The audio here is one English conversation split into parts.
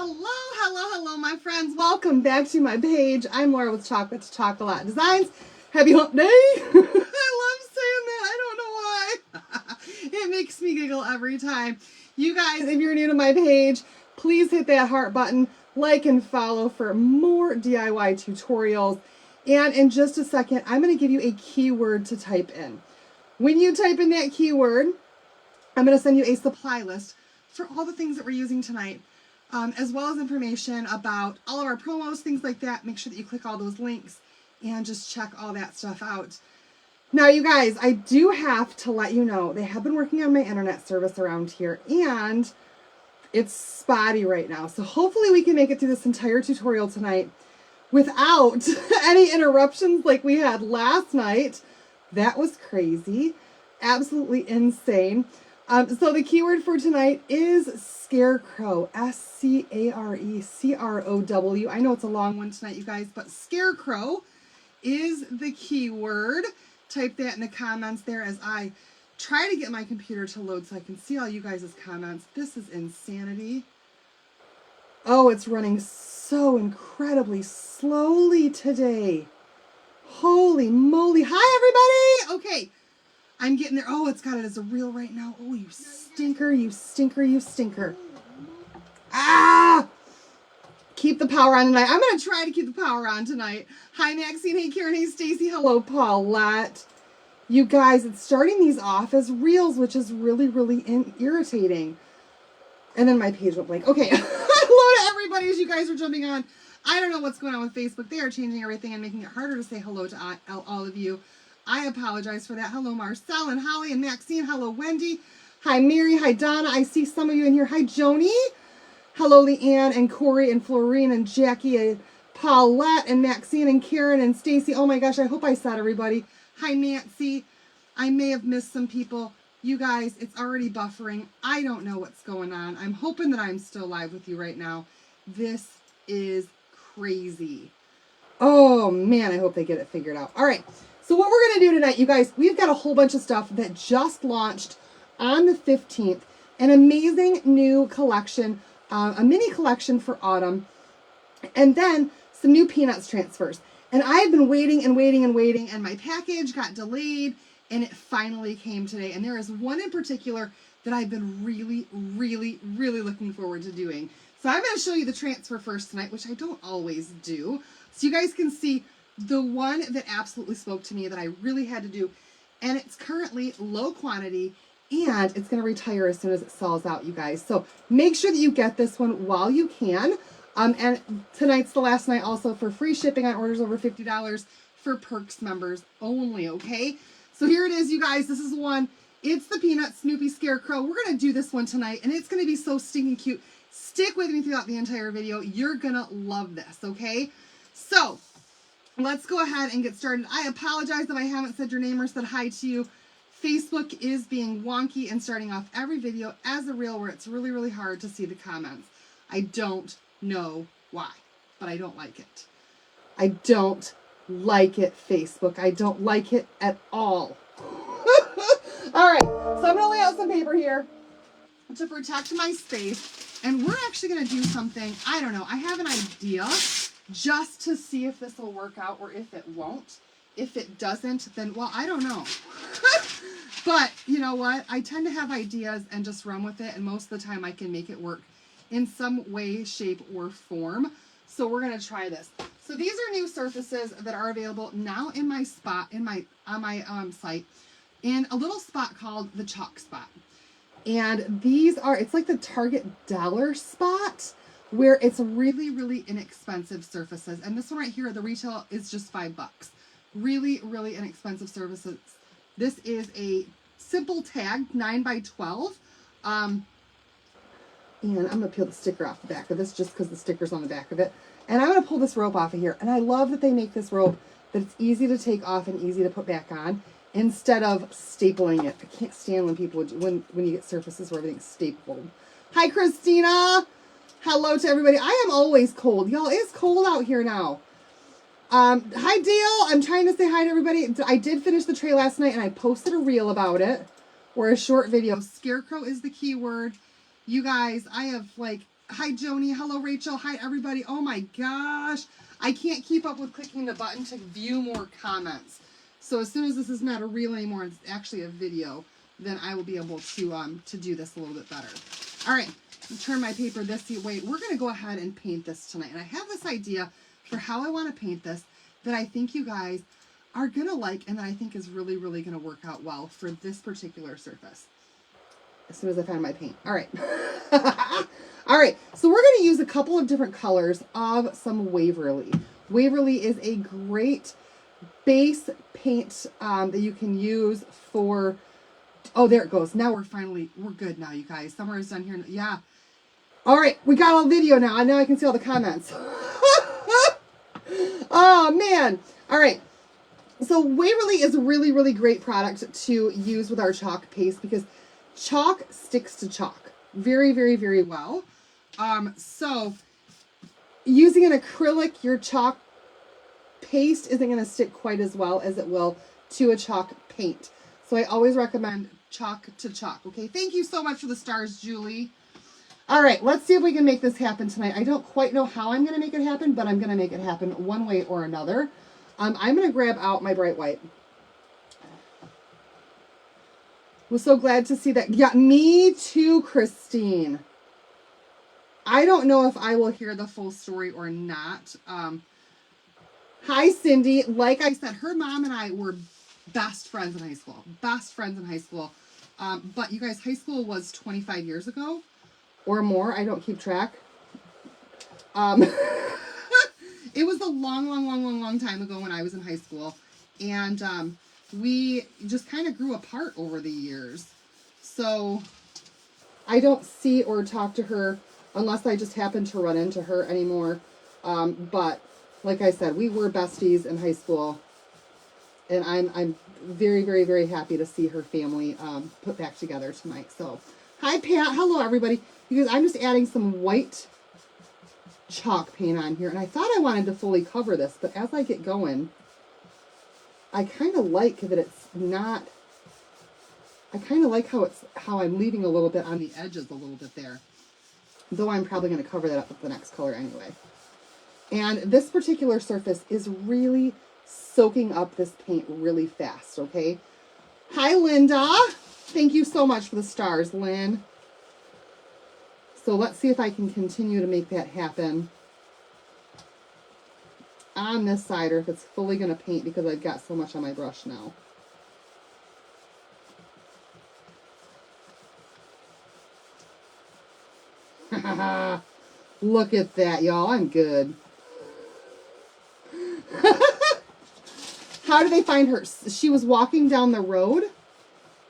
Hello, my friends. Welcome back to my page. I'm Laura with Chocolate to Chocolate Designs. Happy Hump Day. I love saying that. I don't know why. It makes me giggle every time. You guys, if you're new to my page, please hit that heart button, like and follow for more DIY tutorials. And in just a second, I'm going to give you a keyword to type in. When you type in that keyword, I'm going to send you a supply list for all the things that we're using tonight, as well as information about all of our promos, things like that. Make sure that you click all those links and just check all that stuff out. Now, you guys, I do have to let you know, they have been working on my internet service around here, and it's spotty right now. So hopefully we can make it through this entire tutorial tonight without any interruptions like we had last night. That was crazy. Absolutely insane. So the keyword for tonight is Scarecrow, S-C-A-R-E-C-R-O-W. I know it's a long one tonight, you guys, but Scarecrow is the keyword. Type that in the comments there as I try to get my computer to load so I can see all you guys' comments. This is insanity. Oh, it's running so incredibly slowly today. Holy moly. Hi, everybody. Okay. I'm getting there. Oh, it's got it as a reel right now. Oh, you stinker, you stinker, you stinker. Ah! Keep the power on tonight. I'm going to try to keep the power on tonight. Hi, Maxine. Hey, Karen. Hey, Stacy. Hello, Paulette. You guys, it's starting these off as reels, which is really, really irritating. And then my page went blank. Okay. Hello to everybody as you guys are jumping on. I don't know what's going on with Facebook. They are changing everything and making it harder to say hello to all of you. I apologize for that. Hello, Marcel and Holly and Maxine. Hello, Wendy. Hi, Mary. Hi, Donna. I see some of you in here. Hi, Joni. Hello, Leanne and Corey and Florine and Jackie and Paulette and Maxine and Karen and Stacy. Oh my gosh, I hope I said everybody. Hi, Nancy. I may have missed some people. You guys, it's already buffering. I don't know what's going on. I'm hoping that I'm still live with you right now. This is crazy. Oh man, I hope they get it figured out. All right. So what we're going to do tonight, you guys, we've got a whole bunch of stuff that just launched on the 15th. An amazing new collection, a mini collection for autumn, and then some new Peanuts transfers. And I've been waiting and waiting and waiting, and my package got delayed, and it finally came today. And there is one in particular that I've been really, really, really looking forward to doing. So I'm going to show you the transfer first tonight, which I don't always do, so you guys can see the one that absolutely spoke to me that I really had to do. And it's currently low quantity, and it's going to retire as soon as it sells out, you guys. So make sure that you get this one while you can. And tonight's the last night also for free shipping on orders over $50 for Perks members only, okay? So here it is, you guys. This is the one. It's the Peanut Snoopy Scarecrow. We're going to do this one tonight, and it's going to be so stinking cute. Stick with me throughout the entire video. You're going to love this, okay? So let's go ahead and get started. I apologize if I haven't said your name or said hi to you. Facebook is being wonky and starting off every video as a reel where it's really, really hard to see the comments. I don't know why, but I don't like it. I don't like it, Facebook. I don't like it at all. All right, so I'm going to lay out some paper here to protect my space, and we're actually going to do something, I don't know, I have an idea just to see if this will work out or if it won't. If it doesn't, then, well, I don't know. But you know what? I tend to have ideas and just run with it, and most of the time I can make it work in some way, shape, or form. So we're going to try this. So these are new surfaces that are available now in my spot, on my site, in a little spot called the Chalk Spot. And these are, it's like the Target dollar spot, where it's really, really inexpensive surfaces. And this one right here, the retail is just $5. Really, really inexpensive surfaces. This is a simple tag, 9x12. And I'm going to peel the sticker off the back of this just because the sticker's on the back of it. And I'm going to pull this rope off of here. And I love that they make this rope that it's easy to take off and easy to put back on instead of stapling it. I can't stand when people, when you get surfaces where everything's stapled. Hi, Christina. Hello to everybody. I am always cold. Y'all, it's cold out here now. Hi, Dale. I'm trying to say hi to everybody. I did finish the tray last night, and I posted a reel about it, or a short video. Scarecrow is the keyword. You guys, I have, like, Hi, Joni. Hello, Rachel. Hi, everybody. Oh my gosh. I can't keep up with clicking the button to view more comments. So as soon as this is not a reel anymore, it's actually a video, then I will be able to do this a little bit better. All right, turn my paper this way. We're going to go ahead and paint this tonight. And I have this idea for how I want to paint this that I think you guys are going to like and that I think is really, really going to work out well for this particular surface. As soon as I find my paint. All right. All right, so we're going to use a couple of different colors of some Waverly. Waverly is a great base paint that you can use for, oh, there it goes. Now we're good now, you guys. Summer is done here. Yeah. All right, we got all video now. Now I can see all the comments. Oh, man. All right. So Waverly is a really, really great product to use with our chalk paste because chalk sticks to chalk very, very, very well. So using an acrylic, your chalk paste isn't going to stick quite as well as it will to a chalk paint. So I always recommend chalk to chalk. Okay. Thank you so much for the stars, Julie. All right. Let's see if we can make this happen tonight. I don't quite know how I'm going to make it happen, but I'm going to make it happen one way or another. I'm going to grab out my bright white. Was so glad to see that. Yeah, me too, Christine. I don't know if I will hear the full story or not. Hi, Cindy. Like I said, her mom and I were best friends in high school. Best friends in high school. But you guys, high school was 25 years ago or more. I don't keep track. It was a long time ago when I was in high school. And we just kind of grew apart over the years. So I don't see or talk to her unless I just happen to run into her anymore. But like I said, we were besties in high school. And I'm very, very, very happy to see her family put back together tonight. So, hi, Pat. Hello, everybody. Because I'm just adding some white chalk paint on here. And I thought I wanted to fully cover this. But as I get going, I kind of like that it's not... I kind of like how I'm leaving a little bit on the edges a little bit there. Though I'm probably going to cover that up with the next color anyway. And this particular surface is really soaking up this paint really fast, okay? Hi, Linda. Thank you so much for the stars, Lynn. So let's see if I can continue to make that happen on this side or if it's fully going to paint because I've got so much on my brush now. Look at that, y'all. I'm good. How did they find her? She was walking down the road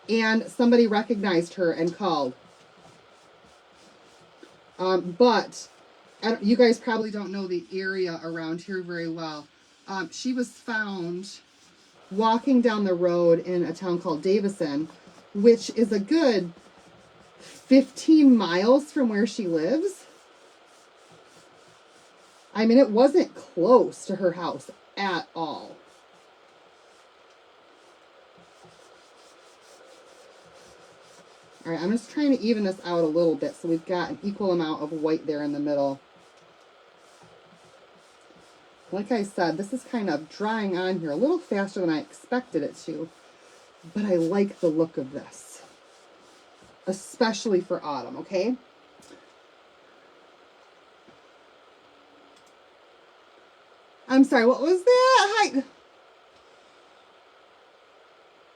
and somebody recognized her and called. But you guys probably don't know the area around here very well. She was found walking down the road in a town called Davison, which is a good 15 miles from where she lives. I mean, it wasn't close to her house at all. All right, I'm just trying to even this out a little bit so we've got an equal amount of white there in the middle. Like I said, this is kind of drying on here a little faster than I expected it to, but I like the look of this, especially for autumn, okay? I'm sorry, what was that? Hi.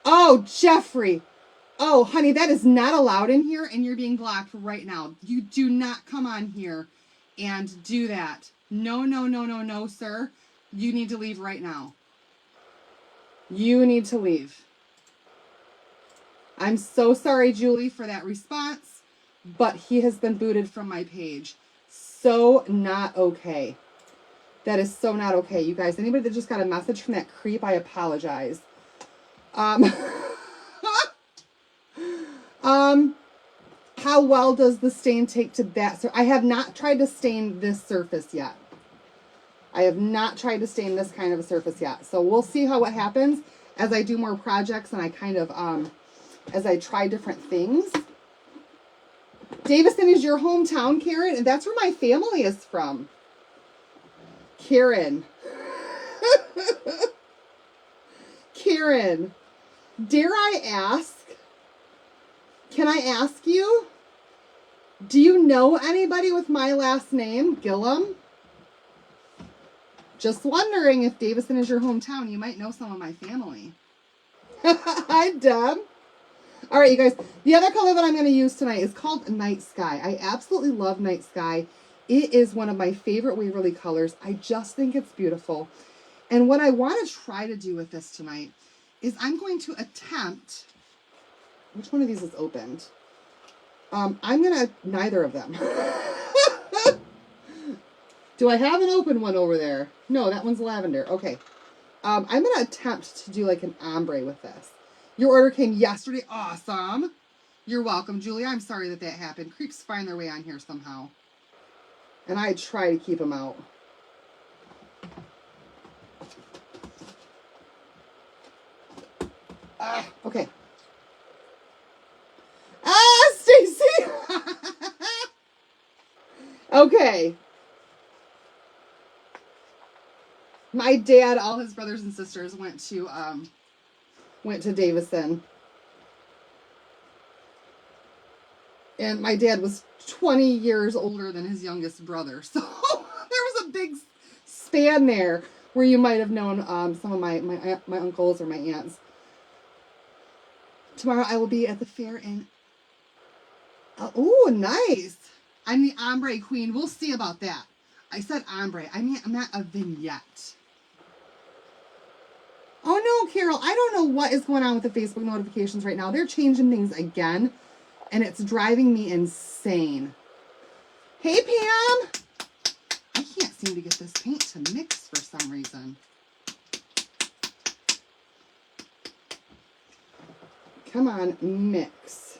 Oh, Jeffrey. Oh, honey, that is not allowed in here, and you're being blocked right now. You do not come on here and do that. No, no, no, no, no, sir. You need to leave right now. You need to leave. I'm so sorry, Julie, for that response, but he has been booted from my page. So not okay. That is so not okay. You guys, anybody that just got a message from that creep, I apologize. How well does the stain take to that? So I have not tried to stain this surface yet. I have not tried to stain this kind of a surface yet. So we'll see what happens as I do more projects and I kind of, as I try different things. Davison is your hometown, Karen? And that's where my family is from. Karen. Karen, dare I ask, can I ask you, do you know anybody with my last name, Gillum? Just wondering if Davison is your hometown. You might know some of my family. Hi, Deb. All right, you guys. The other color that I'm going to use tonight is called Night Sky. I absolutely love Night Sky. It is one of my favorite Waverly colors. I just think it's beautiful. And what I want to try to do with this tonight is I'm going to attempt... Which one of these is opened? I'm going to... Neither of them. Do I have an open one over there? No, that one's lavender. Okay. I'm going to attempt to do like an ombre with this. Your order came yesterday. Awesome. You're welcome, Julie. I'm sorry that happened. Creeps find their way on here somehow. And I try to keep them out. Okay. Stacy! Okay. My dad, all his brothers and sisters went to Davison. And my dad was 20 years older than his youngest brother. So there was a big span there where you might have known some of my uncles or my aunts. Tomorrow I will be at the fair in... oh, nice. I'm the ombre queen. We'll see about that. I said ombre. I mean, I'm not a vignette. Oh no, Carol, I don't know what is going on with the Facebook notifications right now. They're changing things again, and it's driving me insane. Hey, Pam. I can't seem to get this paint to mix for some reason. Come on, mix.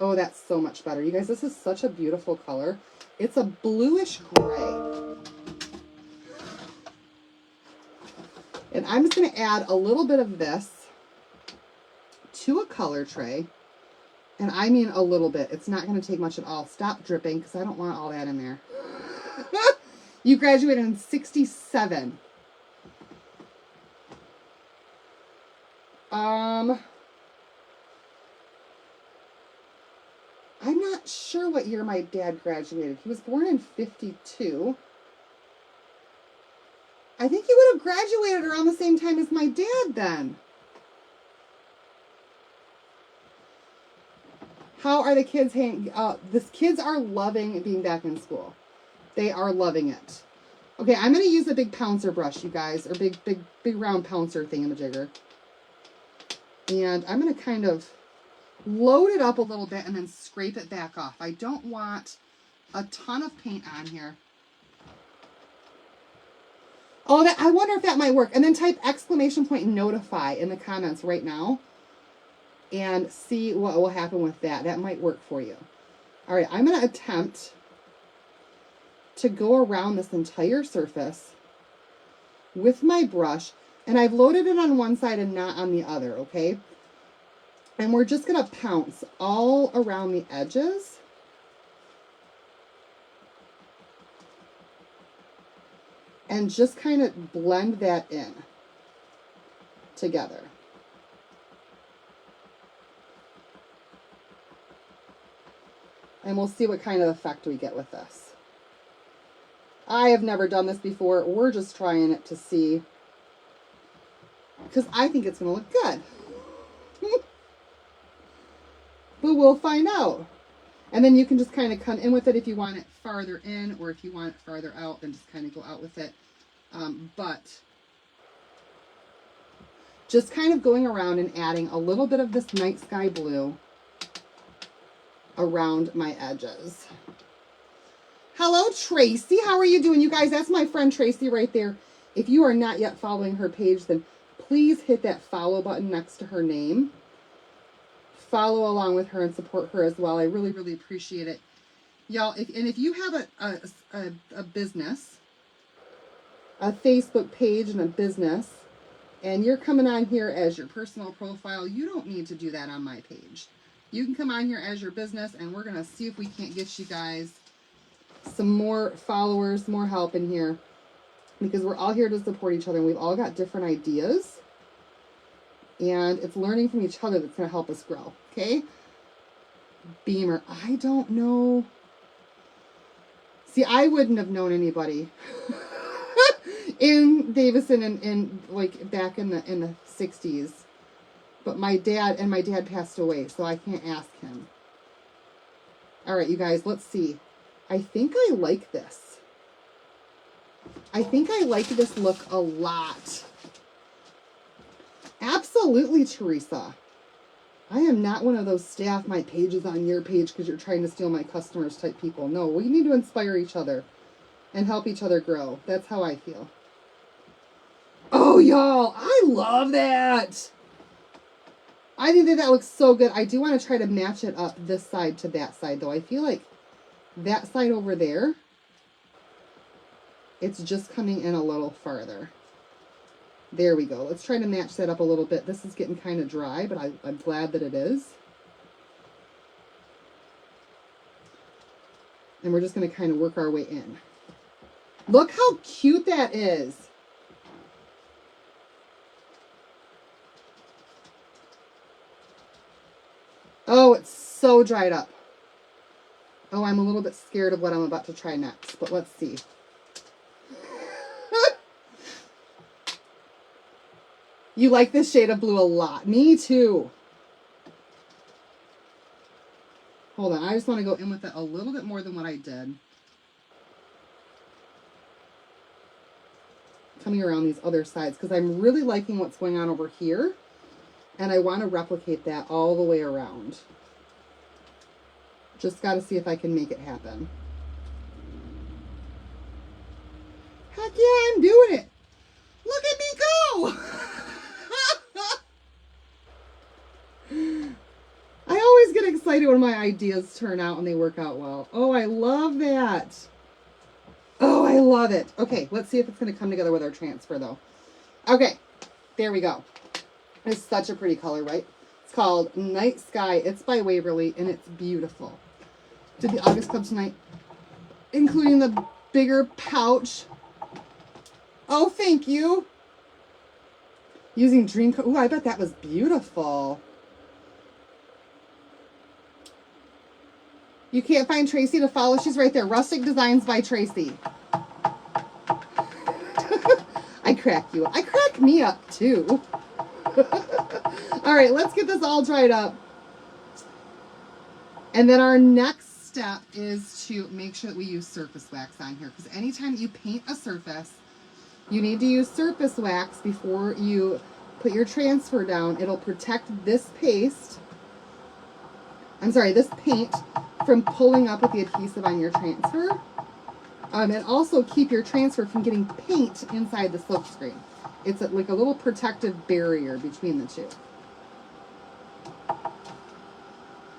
Oh, that's so much better. You guys, this is such a beautiful color. It's a bluish gray. And I'm just going to add a little bit of this to a color tray. And I mean a little bit. It's not going to take much at all. Stop dripping because I don't want all that in there. You graduated in 67. I'm not sure what year my dad graduated. He was born in 52. I think he would have graduated around the same time as my dad then. How are the kids hanging? The kids are loving being back in school. They are loving it. Okay, I'm going to use a big pouncer brush, you guys, or big round pouncer thingamajigger. And I'm going to kind of load it up a little bit and then scrape it back off. I don't want a ton of paint on here. Oh, I wonder if that might work. And then type !notify in the comments right now and see what will happen with that. That might work for you. All right, I'm going to attempt to go around this entire surface with my brush. And I've loaded it on one side and not on the other, okay? And we're just going to pounce all around the edges. And just kind of blend that in together. And we'll see what kind of effect we get with this. I have never done this before. We're just trying it to see. Because I think it's going to look good. But we'll find out. And then you can just kind of come in with it if you want it farther in, or if you want it farther out, then just kind of go out with it. But just kind of going around and adding a little bit of this night sky blue around my edges. Hello, Tracy. How are you doing? You guys, that's my friend Tracy right there. If you are not yet following her page, then please hit that follow button next to her name. Follow along with her and support her as well. I really, really appreciate it. Y'all, if you have a business, a Facebook page and a business, and you're coming on here as your personal profile, you don't need to do that on my page. You can come on here as your business, and we're going to see if we can't get you guys some more followers, more help in here, because we're all here to support each other, and we've all got different ideas, and it's learning from each other that's going to help us grow. Okay. Beamer. I don't know. See, I wouldn't have known anybody in Davison and like back in the 60s. But my dad passed away, so I can't ask him. All right, you guys, let's see. I think I like this. I think I like this look a lot. Absolutely, Teresa. I am not one of those staff my page is on your page because you're trying to steal my customers type people. No, we need to inspire each other and help each other grow. That's how I feel. Oh, y'all, I love that. I think that looks so good. I do want to try to match it up this side to that side, though. I feel like that side over there, it's just coming in a little farther. There we go. Let's try to match that up a little bit. This is getting kind of dry, but I'm glad that it is. And we're just going to kind of work our way in. Look how cute that is. Oh, it's so dried up. Oh, I'm a little bit scared of what I'm about to try next, but let's see. You like this shade of blue a lot. Me too. Hold on. I just want to go in with it a little bit more than what I did. Coming around these other sides because I'm really liking what's going on over here. And I want to replicate that all the way around. Just got to see if I can make it happen. Heck yeah, I'm doing it. Look at me go. I always get excited when my ideas turn out and they work out well. Oh, I love that. Oh, I love it. Okay, let's see if it's going to come together with our transfer, though. Okay, there we go. It's such a pretty color, right? It's called Night Sky. It's by Waverly, and it's beautiful. Did the August Club tonight, including the bigger pouch. Oh, thank you. Using Dream Coat. Ooh, I bet that was beautiful. You can't find Tracy to follow. She's right there. Rustic Designs by Tracy. I crack you up. I crack me up, too. All right, let's get this all dried up. And then our next step is to make sure that we use surface wax on here. Because anytime you paint a surface, you need to use surface wax before you put your transfer down. It'll protect this paste. This paint from pulling up with the adhesive on your transfer. And also keep your transfer from getting paint inside the silk screen. It's like a little protective barrier between the two.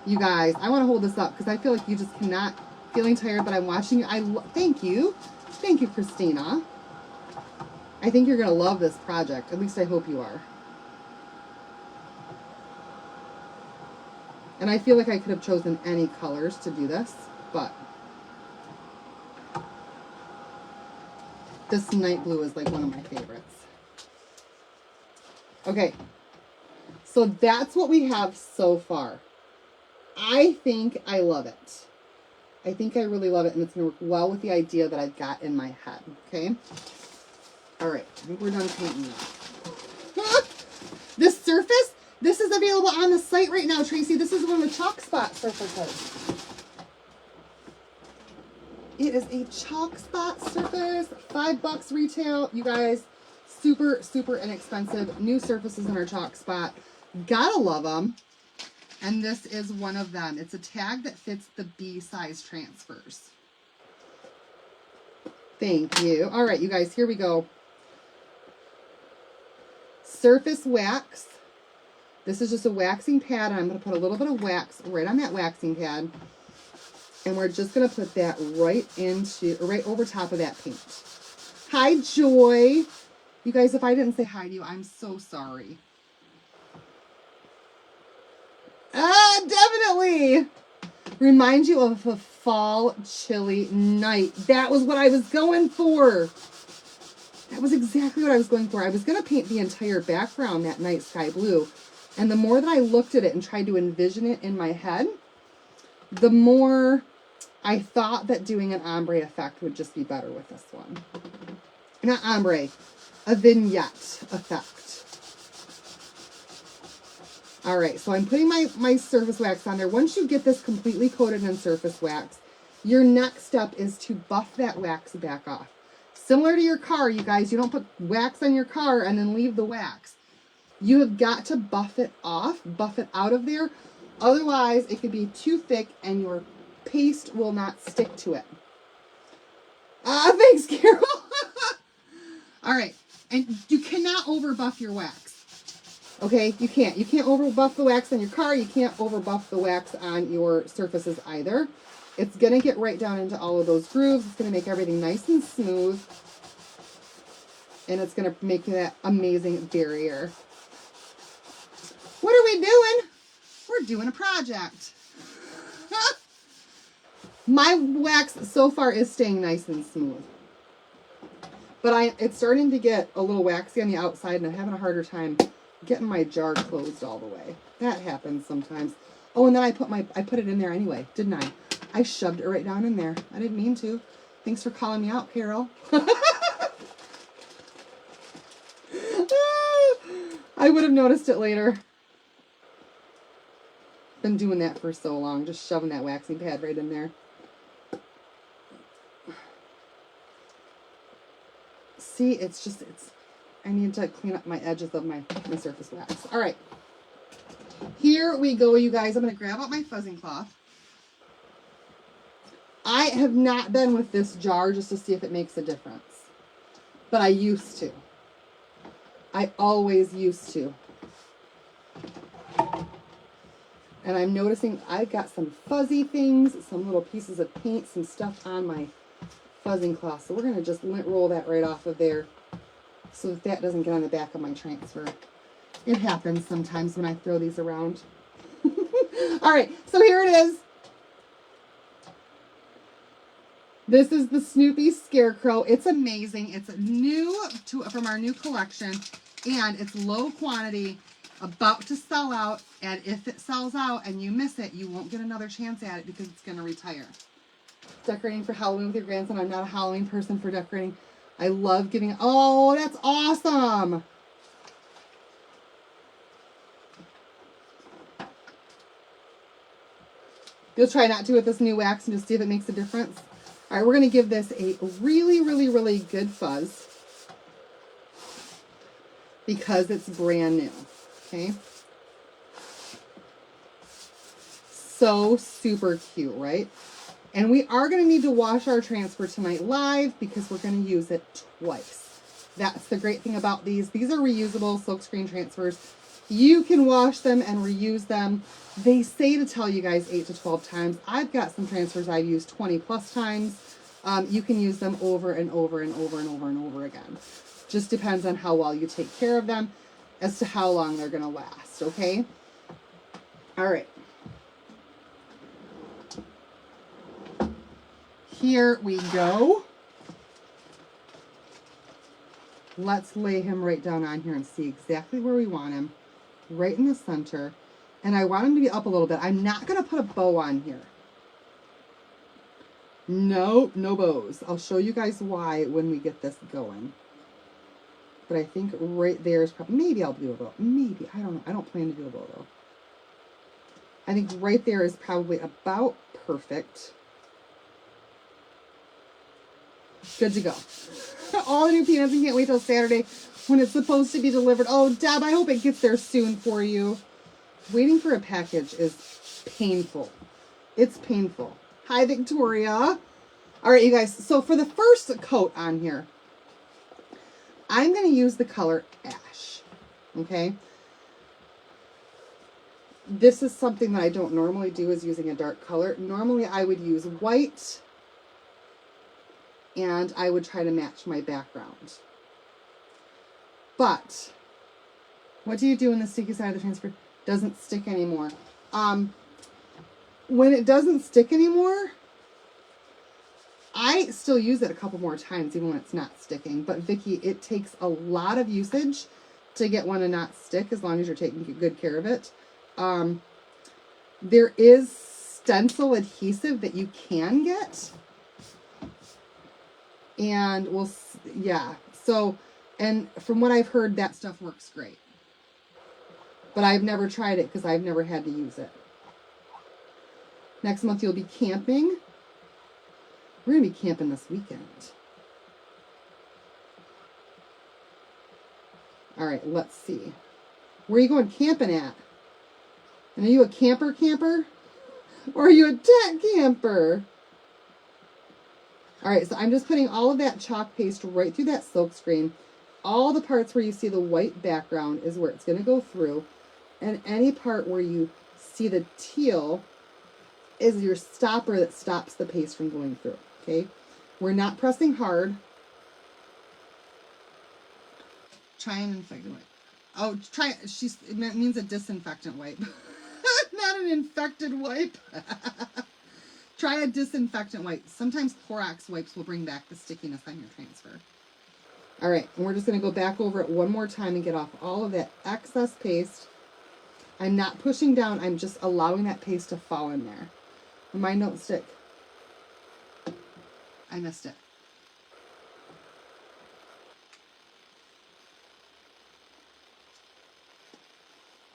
You guys, I want to hold this up because I feel like you just cannot. Feeling tired, but I'm watching you. Thank you. Thank you, Christina. I think you're going to love this project. At least I hope you are. And I feel like I could have chosen any colors to do this, but this night blue is like one of my favorites. Okay, so that's what we have so far. I think I love it. I think I really love it, and it's going to work well with the idea that I've got in my head, okay? All right, I think we're done painting now. This surface, this is available on the site right now, Tracy. This is one of the chalk spot surfaces. It is a chalk spot surface, $5 retail. You guys, super, super inexpensive. New surfaces in our chalk spot. Gotta love them. And this is one of them. It's a tag that fits the B size transfers. Thank you. All right, you guys, here we go. Surface wax. This is just a waxing pad, and I'm going to put a little bit of wax right on that waxing pad. And we're just going to put that right over top of that paint. Hi, Joy. You guys, if I didn't say hi to you, I'm so sorry. Definitely. definitely remind you of a fall chilly night. That was what I was going for. That was exactly what I was going for. I was going to paint the entire background that night sky blue. And the more that I looked at it and tried to envision it in my head, the more I thought that doing an ombre effect would just be better with this one. Not ombre, a vignette effect. All right, so I'm putting my surface wax on there. Once you get this completely coated in surface wax, your next step is to buff that wax back off. Similar to your car, you guys, you don't put wax on your car and then leave the wax. You have got to buff it off, buff it out of there. Otherwise, it could be too thick and your paste will not stick to it. Thanks, Carol. All right, and you cannot over buff your wax. Okay, you can't. You can't over buff the wax on your car. You can't over buff the wax on your surfaces either. It's going to get right down into all of those grooves. It's going to make everything nice and smooth. And it's going to make that amazing barrier. What are we doing? We're doing a project. My wax so far is staying nice and smooth. But it's starting to get a little waxy on the outside, and I'm having a harder time getting my jar closed all the way. That happens sometimes. Oh, and then I put it in there anyway, didn't I? I shoved it right down in there. I didn't mean to. Thanks for calling me out, Carol. I would have noticed it later. Been doing that for so long, just shoving that waxing pad right in there. See, I need to clean up my edges of my surface wax. All right. Here we go, you guys. I'm going to grab out my fuzzing cloth. I have not been with this jar just to see if it makes a difference. But I used to. I always used to. And I'm noticing I've got some fuzzy things, some little pieces of paint, some stuff on my fuzzing cloth. So we're going to just roll that right off of there so that doesn't get on the back of my transfer. It happens sometimes when I throw these around. All right, so here it is. This is the Snoopy Scarecrow. It's amazing. It's new from our new collection, and it's low quantity, about to sell out. And if it sells out and you miss it, you won't get another chance at it because it's going to retire. Decorating for Halloween with your grandson. I'm not a Halloween person for decorating. I love giving. Oh, that's awesome. You'll try not to with this new wax and just see if it makes a difference. All right, we're going to give this a really, really, really good fuzz because it's brand new. Okay. So super cute, right? And we are going to need to wash our transfer tonight live because we're going to use it twice. That's the great thing about these. These are reusable silkscreen transfers. You can wash them and reuse them. They say to tell you guys 8 to 12 times. I've got some transfers I've used 20 plus times. You can use them over and over and over and over and over again. Just depends on how well you take care of them as to how long they're going to last, okay? All right. Here we go. Let's lay him right down on here and see exactly where we want him. Right in the center. And I want him to be up a little bit. I'm not going to put a bow on here. No bows. I'll show you guys why when we get this going. But I think right there is probably, maybe I'll do a bow. Maybe, I don't know. I don't plan to do a bow though. I think right there is probably about perfect. Good to go. All the new peanuts, and can't wait till Saturday when it's supposed to be delivered. Oh, Deb, I hope it gets there soon for you. Waiting for a package is painful. It's painful. Hi, Victoria. All right, you guys. So for the first coat on here, I'm going to use the color Ash. Okay. This is something that I don't normally do, is using a dark color. Normally I would use white and I would try to match my background. But what do you do when the sticky side of the transfer doesn't stick anymore? when it doesn't stick anymore, I still use it a couple more times even when it's not sticking. But Vicki, it takes a lot of usage to get one to not stick as long as you're taking good care of it. There is stencil adhesive that you can get. And yeah. So, and from what I've heard, that stuff works great. But I've never tried it because I've never had to use it. Next month you'll be camping. We're going to be camping this weekend. All right, let's see. Where are you going camping at? And are you a camper? Or are you a tent camper? All right, so I'm just putting all of that chalk paste right through that silk screen. All the parts where you see the white background is where it's going to go through. And any part where you see the teal is your stopper that stops the paste from going through. Okay, we're not pressing hard. Try an infected wipe. Oh, try it means a disinfectant wipe, not an infected wipe. Try a disinfectant wipe. Sometimes Clorox wipes will bring back the stickiness on your transfer. All right, and we're just going to go back over it one more time and get off all of that excess paste. I'm not pushing down. I'm just allowing that paste to fall in there. Mine don't stick. I missed it.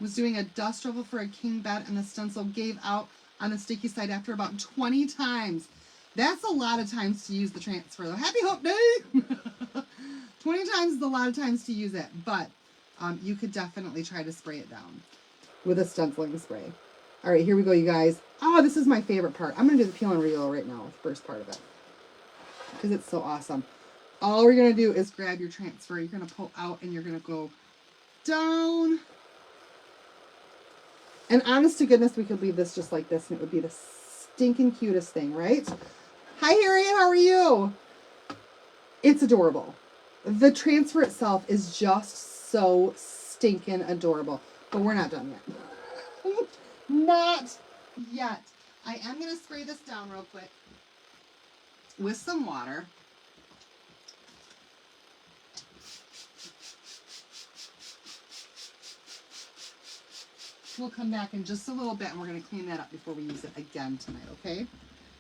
Was doing a dust ruffle for a king bed and the stencil gave out on the sticky side after about 20 times. That's a lot of times to use the transfer though. Happy Hope Day! 20 times is a lot of times to use it, but you could definitely try to spray it down with a stenciling spray. All right, here we go, you guys. Oh, this is my favorite part. I'm going to do the peel and reel right now, the first part of it, because it's so awesome. All we're going to do is grab your transfer. You're going to pull out and you're going to go down. And honest to goodness, we could leave this just like this and it would be the stinking cutest thing, right? Hi, Harriet. How are you? It's adorable. The transfer itself is just so stinking adorable. But we're not done yet. Not yet. I am going to spray this down real quick with some water. We'll come back in just a little bit and we're going to clean that up before we use it again tonight, okay?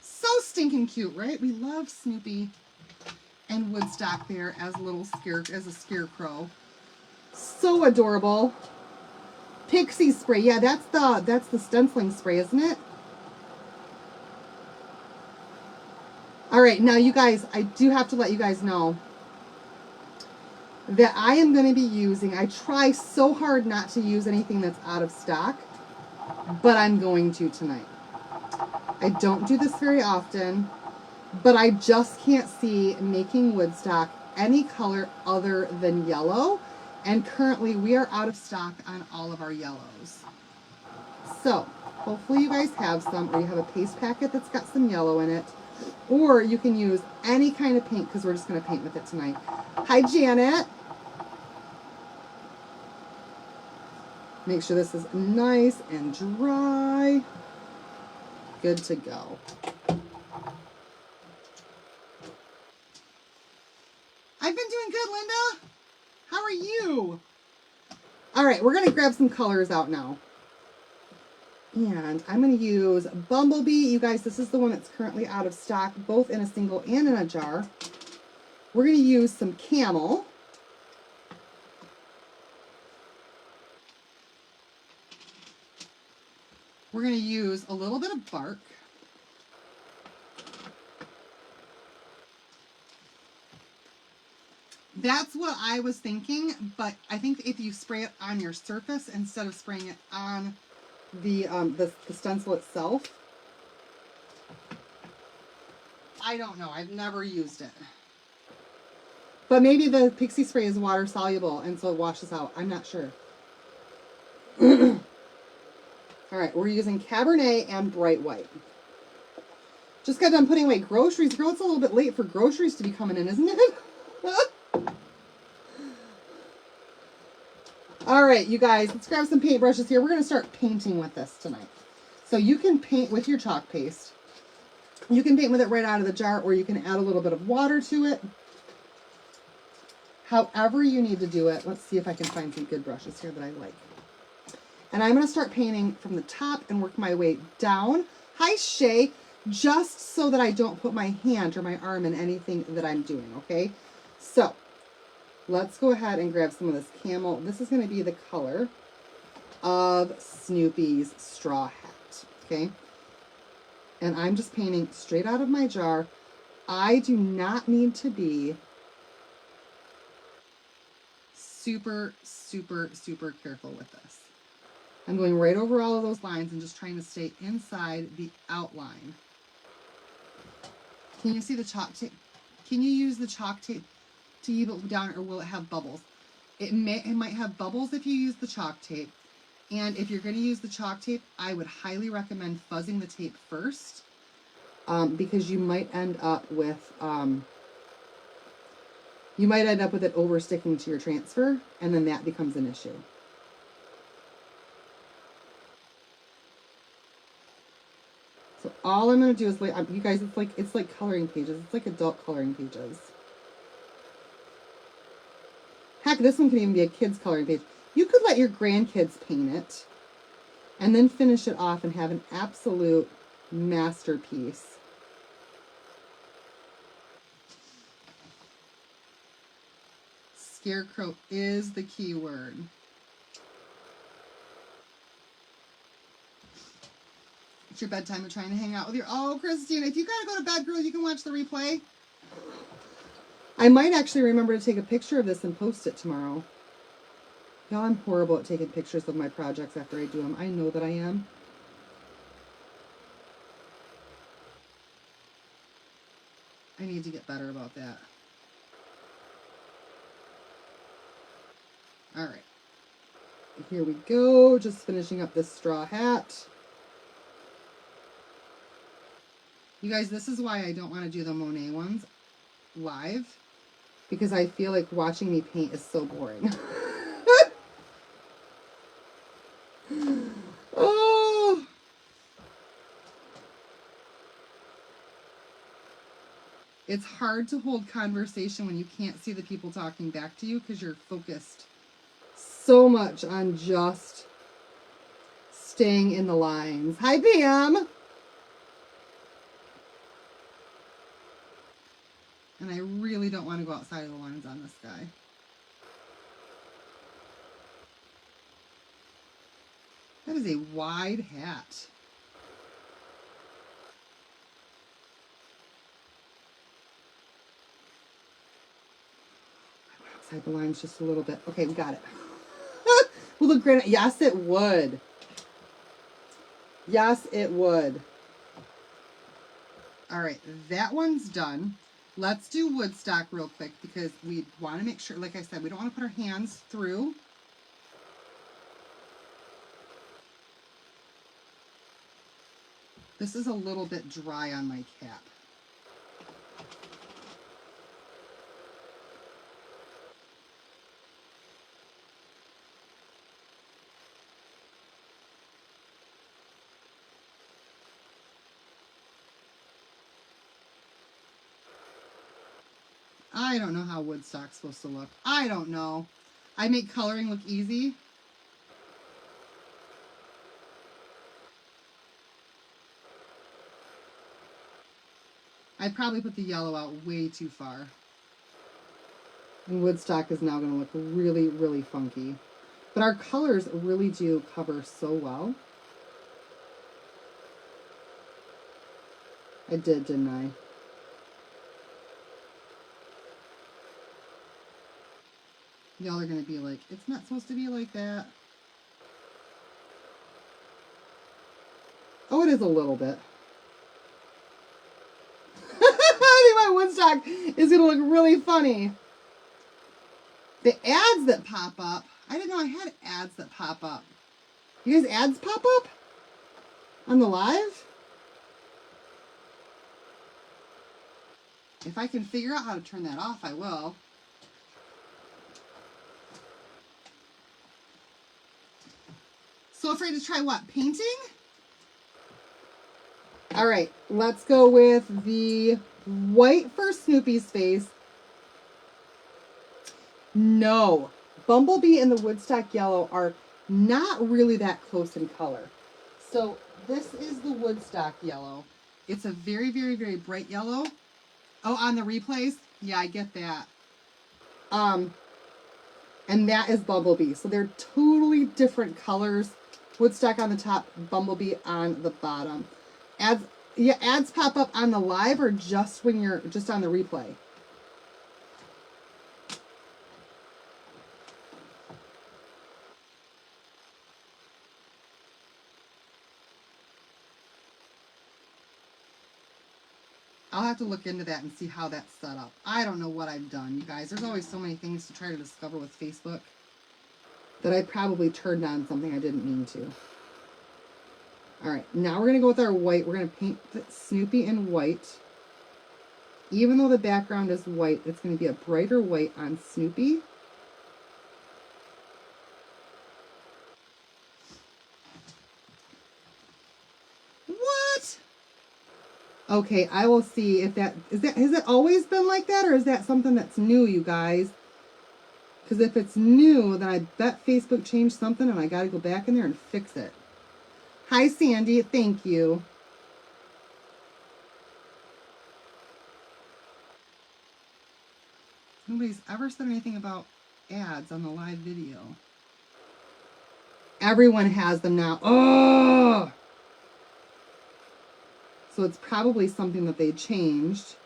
So stinking cute, right? We love Snoopy and Woodstock there as a scarecrow. So adorable. Pixie spray. Yeah, that's the stenciling spray, isn't it? All right, now you guys, I do have to let you guys know that I am going to be using, I try so hard not to use anything that's out of stock, but I'm going to tonight. I don't do this very often, but I just can't see making Woodstock any color other than yellow, and currently we are out of stock on all of our yellows. So hopefully you guys have some, or you have a paste packet that's got some yellow in it, or you can use any kind of paint because we're just going to paint with it tonight. Hi, Janet. Make sure this is nice and dry. Good to go. I've been doing good, Linda. How are you? All right, we're going to grab some colors out now. And I'm going to use Bumblebee. You guys, this is the one that's currently out of stock, both in a single and in a jar. We're going to use some Camel. We're going to use a little bit of Bark. That's what I was thinking, but I think if you spray it on your surface instead of spraying it on the stencil itself. I don't know. I've never used it. But maybe the pixie spray is water soluble and so it washes out. I'm not sure. All right, we're using Cabernet and Bright White. Just got done putting away groceries. Girl, it's a little bit late for groceries to be coming in, isn't it? All right, you guys, let's grab some paintbrushes here. We're going to start painting with this tonight. So you can paint with your chalk paste. You can paint with it right out of the jar, or you can add a little bit of water to it. However you need to do it. Let's see if I can find some good brushes here that I like. And I'm going to start painting from the top and work my way down. Hi, Shay. Just so that I don't put my hand or my arm in anything that I'm doing, okay? So let's go ahead and grab some of this camel. This is going to be the color of Snoopy's straw hat, okay? And I'm just painting straight out of my jar. I do not need to be super, super, super careful with this. I'm going right over all of those lines and just trying to stay inside the outline. Can you see the chalk tape? Can you use the chalk tape to even it down, or will it have bubbles? It might have bubbles if you use the chalk tape. And if you're going to use the chalk tape, I would highly recommend fuzzing the tape first, because you might end up with it over sticking to your transfer, and then that becomes an issue. So all I'm going to do is, like, you guys, it's like coloring pages. It's like adult coloring pages. Heck, this one can even be a kid's coloring page. You could let your grandkids paint it and then finish it off and have an absolute masterpiece. Scarecrow is the key word. It's your bedtime. We're trying to hang out with your... Oh, Christina, if you gotta go to bed, girl, you can watch the replay. I might actually remember to take a picture of this and post it tomorrow. Y'all, I'm horrible at taking pictures of my projects after I do them. I know that I am. I need to get better about that. All right. Here we go. Just finishing up this straw hat. You guys, this is why I don't want to do the Monet ones live, because I feel like watching me paint is so boring. Oh. It's hard to hold conversation when you can't see the people talking back to you because you're focused so much on just staying in the lines. Hi, Pam. And I really don't want to go outside of the lines on this guy. That is a wide hat. I went outside the lines just a little bit. Okay, we got it. Will look great. Yes, it would. Yes, it would. All right, that one's done. Let's do Woodstock real quick because we want to make sure, like I said, we don't want to put our hands through. This is a little bit dry on my cap. I don't know how Woodstock's supposed to look. I don't know. I make coloring look easy. I probably put the yellow out way too far. And Woodstock is now going to look really, really funky. But our colors really do cover so well. I did, didn't I? Y'all are going to be like, it's not supposed to be like that. Oh, it is a little bit. I think my Woodstock is going to look really funny. The ads that pop up, I didn't know I had ads that pop up. You guys ads pop up? On the live? If I can figure out how to turn that off, I will. So afraid to try what? Painting? All right, let's go with the white for Snoopy's face. No, Bumblebee and the Woodstock yellow are not really that close in color. So this is the Woodstock yellow. It's a very, very, very bright yellow. Oh, on the replays? Yeah, I get that. And that is Bumblebee. So they're totally different colors. Woodstock on the top, Bumblebee on the bottom. Ads pop up on the live or just when you're just on the replay? I'll have to look into that and see how that's set up. I don't know what I've done, you guys. There's always so many things to try to discover with Facebook that I probably turned on something I didn't mean to. All right, now we're going to go with our white. We're going to paint Snoopy in white. Even though the background is white, it's going to be a brighter white on Snoopy. What? Okay, I will see if has it always been like that, or is that something that's new, you guys? Because if it's new, then I bet Facebook changed something and I got to go back in there and fix it. Hi, Sandy. Thank you. Nobody's ever said anything about ads on the live video. Everyone has them now. Oh! So it's probably something that they changed.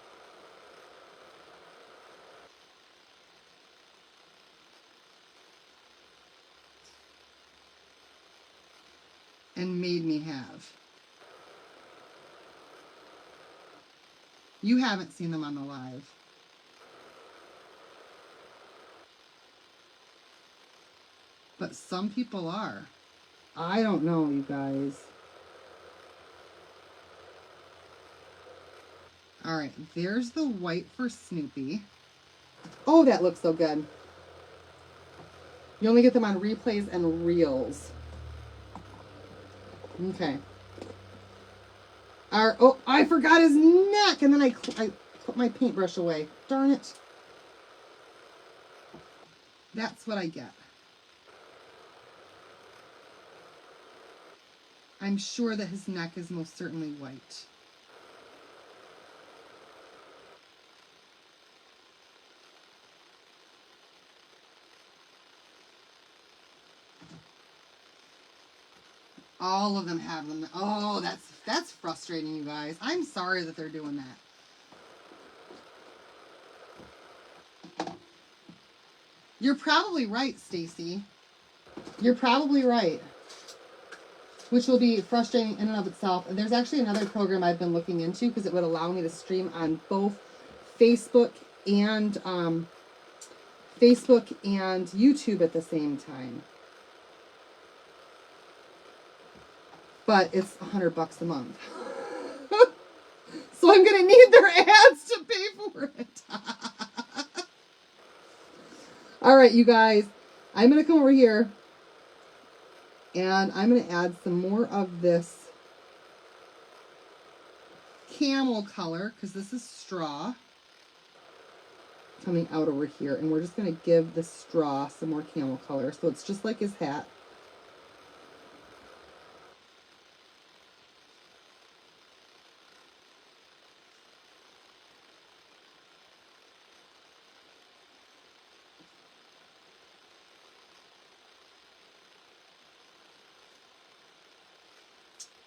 And made me have. You haven't seen them on the live. But some people are. I don't know, you guys. All right, there's the white for Snoopy. Oh, that looks so good. You only get them on replays and reels. Okay. Oh, I forgot his neck, and then I put my paintbrush away. Darn it. That's what I get. I'm sure that his neck is most certainly white. All of them have them. Oh, that's frustrating, you guys. I'm sorry that they're doing that. You're probably right, Stacy. You're probably right. Which will be frustrating in and of itself. There's actually another program I've been looking into because it would allow me to stream on both Facebook and YouTube at the same time. But it's $100 a month. So I'm going to need their ads to pay for it. All right, you guys. I'm going to come over here. And I'm going to add some more of this camel color, because this is straw coming out over here. And we're just going to give the straw some more camel color. So it's just like his hat.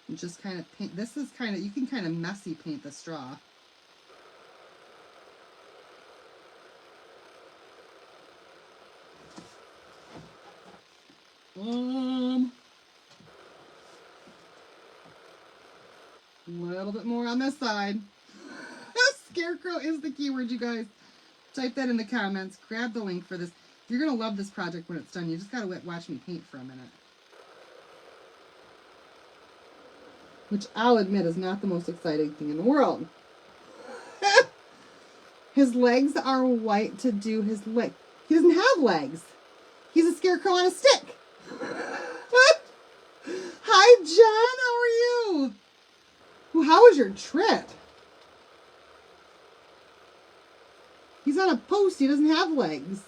And just kind of paint. This is kind of, you can kind of messy paint the straw. A little bit more on this side. Scarecrow is the keyword, you guys. Type that in the comments. Grab the link for this. You're going to love this project when it's done. You just got to watch me paint for a minute. Which I'll admit is not the most exciting thing in the world. His legs are white to do his leg. He doesn't have legs. He's a scarecrow on a stick. Hi, Jen. How are you? Well, how was your trip? He's on a post. He doesn't have legs.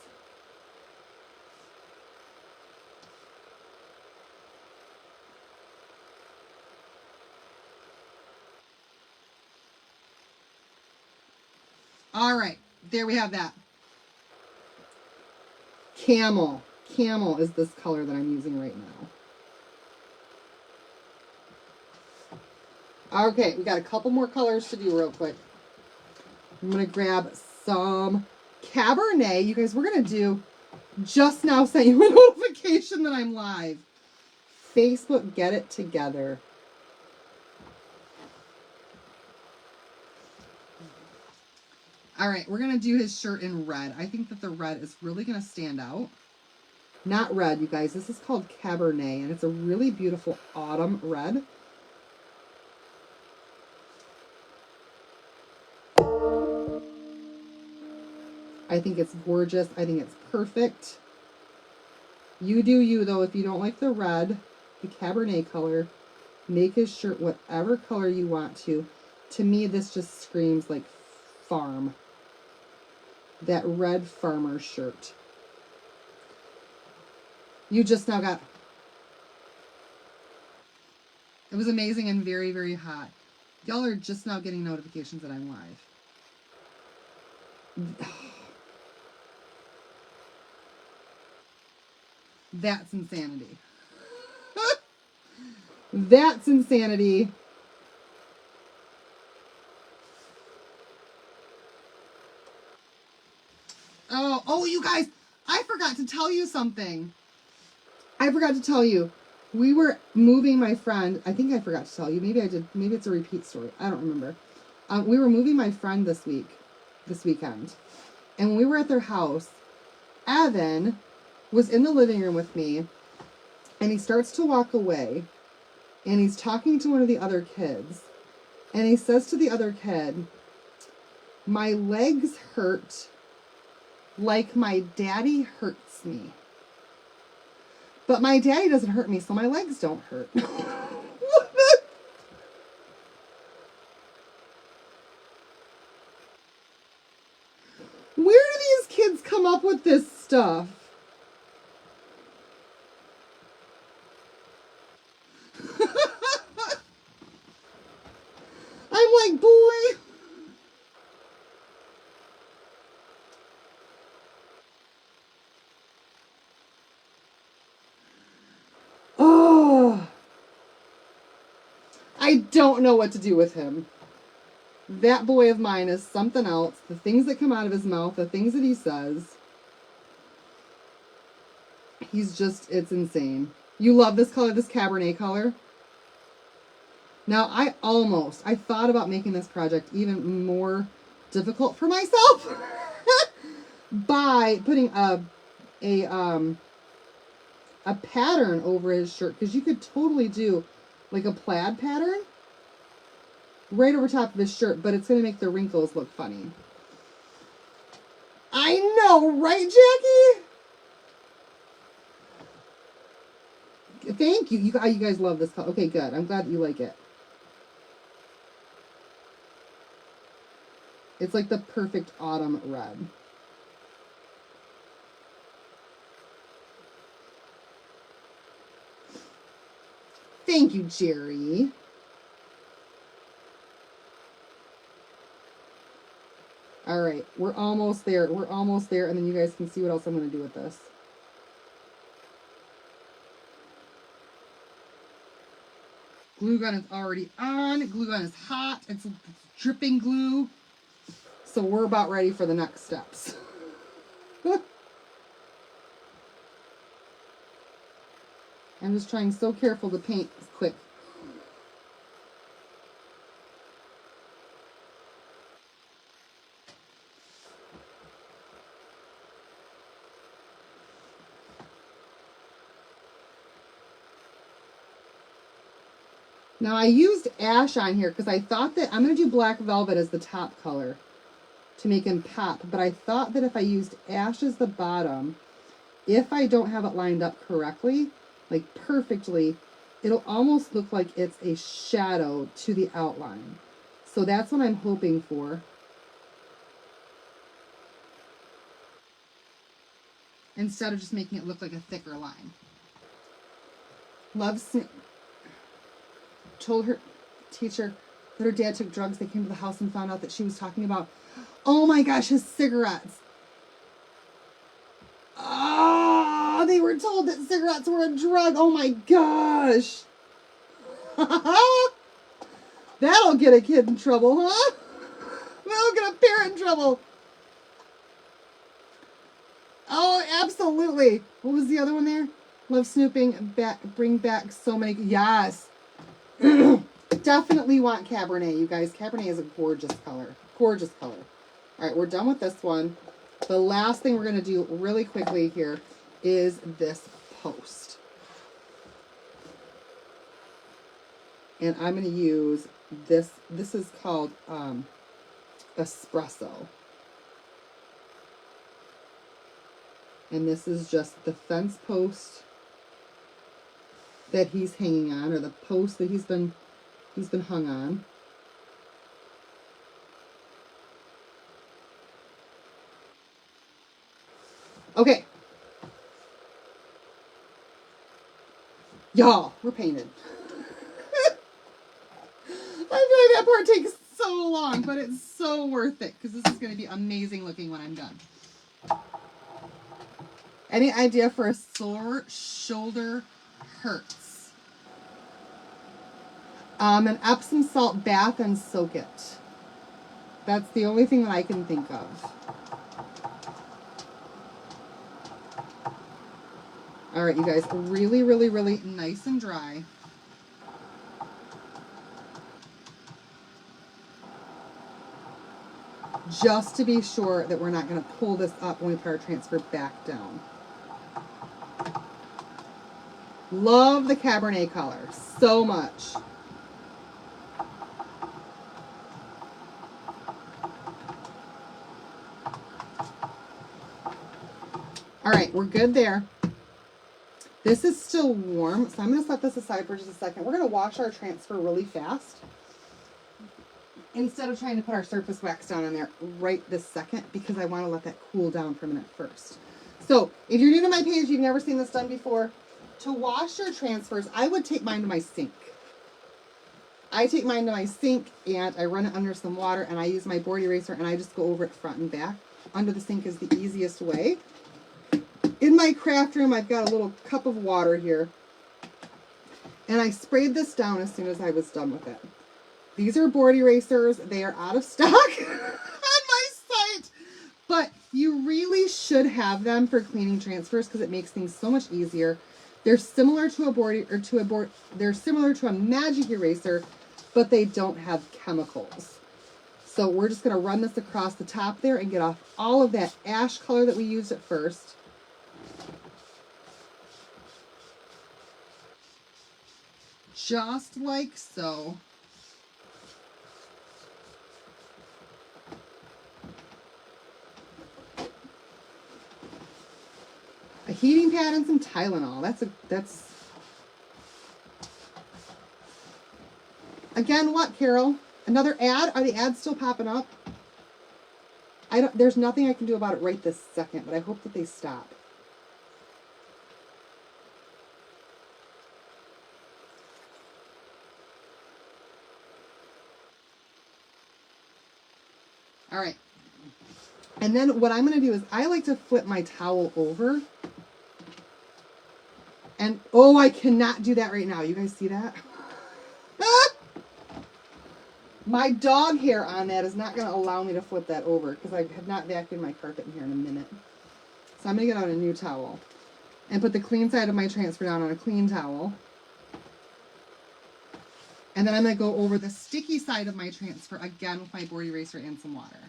All right. There we have that. Camel. Camel is this color that I'm using right now. Okay, we got a couple more colors to do real quick. I'm going to grab some Cabernet. You guys, we're going to do, just now sent you a notification that I'm live. Facebook, get it together. All right, we're going to do his shirt in red. I think that the red is really going to stand out. Not red, you guys. This is called Cabernet, and it's a really beautiful autumn red. I think it's gorgeous. I think it's perfect. You do you, though. If you don't like the red, the Cabernet color, make his shirt whatever color you want to. To me, this just screams like farm. That red farmer shirt. You just now got... It was amazing and very, very hot. Y'all are just now getting notifications that I'm live. That's insanity. That's insanity. Oh, you guys, I forgot to tell you something. I forgot to tell you. We were moving my friend. I think I forgot to tell you. Maybe I did. Maybe it's a repeat story. I don't remember. We were moving my friend this weekend. And when we were at their house, Evan was in the living room with me, and he starts to walk away, and he's talking to one of the other kids, and he says to the other kid, "My legs hurt like my daddy hurts me. But my daddy doesn't hurt me, so my legs don't hurt." Where do these kids come up with this stuff? I'm like, boy. Oh. I don't know what to do with him. That boy of mine is something else. The things that come out of his mouth, the things that he says. He's just, it's insane. You love this color, this Cabernet color? Now, I thought about making this project even more difficult for myself by putting a pattern over his shirt, because you could totally do like a plaid pattern right over top of his shirt, but it's going to make the wrinkles look funny. I know, right, Jackie? Thank you. You guys love this color. Okay, good. I'm glad you like it. It's like the perfect autumn red. Thank you, Jerry. All right, we're almost there. We're almost there, and then you guys can see what else I'm going to do with this. Glue gun is already on. Glue gun is hot. It's dripping glue. So we're about ready for the next steps. I'm just trying so careful to paint quick. Now I used ash on here because I thought that I'm going to do black velvet as the top color to make him pop. But I thought that if I used ash as the bottom, if I don't have it lined up correctly, like perfectly, it'll almost look like it's a shadow to the outline. So that's what I'm hoping for. Instead of just making it look like a thicker line. Told her teacher that her dad took drugs. They came to the house and found out that she was talking about, oh my gosh, his cigarettes. Oh, they were told that cigarettes were a drug. Oh my gosh. That'll get a kid in trouble, huh? That'll get a parent in trouble. Oh, absolutely. What was the other one there? Love snooping. Bring back so many. Yes. Definitely want Cabernet, you guys. Cabernet is a gorgeous color. Gorgeous color. All right, we're done with this one. The last thing we're going to do really quickly here is this post. And I'm going to use this. This is called espresso. And this is just the fence post that he's hanging on, or the post that he's been hung on. Okay. Y'all, we're painted. I feel like that part takes so long, but it's so worth it because this is going to be amazing looking when I'm done. Any idea for a sore shoulder hurts? An Epsom salt bath and soak it. That's the only thing that I can think of. All right, you guys, really, really, really nice and dry. Just to be sure that we're not going to pull this up when we put our transfer back down. Love the Cabernet color so much. All right, we're good there. This is still warm, so I'm going to set this aside for just a second. We're going to wash our transfer really fast instead of trying to put our surface wax down in there right this second, because I want to let that cool down for a minute first. So if you're new to my page, you've never seen this done before, to wash your transfers, I would take mine to my sink. I take mine to my sink and I run it under some water, and I use my board eraser and I just go over it front and back. Under the sink is the easiest way. In my craft room, I've got a little cup of water here, and I sprayed this down as soon as I was done with it. These are board erasers. They are out of stock on my site, but you really should have them for cleaning transfers because it makes things so much easier. They're similar to they're similar to a magic eraser, but they don't have chemicals. So we're just going to run this across the top there and get off all of that ash color that we used at first. Just like so. A heating pad and some Tylenol. That's again, what, Carol? Another ad? Are the ads still popping up? There's nothing I can do about it right this second, but I hope that they stop. All right. And then what I'm going to do is I like to flip my towel over. And, oh, I cannot do that right now. You guys see that? My dog hair on that is not going to allow me to flip that over because I have not vacuumed my carpet in here in a minute. So I'm going to get out a new towel and put the clean side of my transfer down on a clean towel. And then I'm going to go over the sticky side of my transfer again with my board eraser and some water.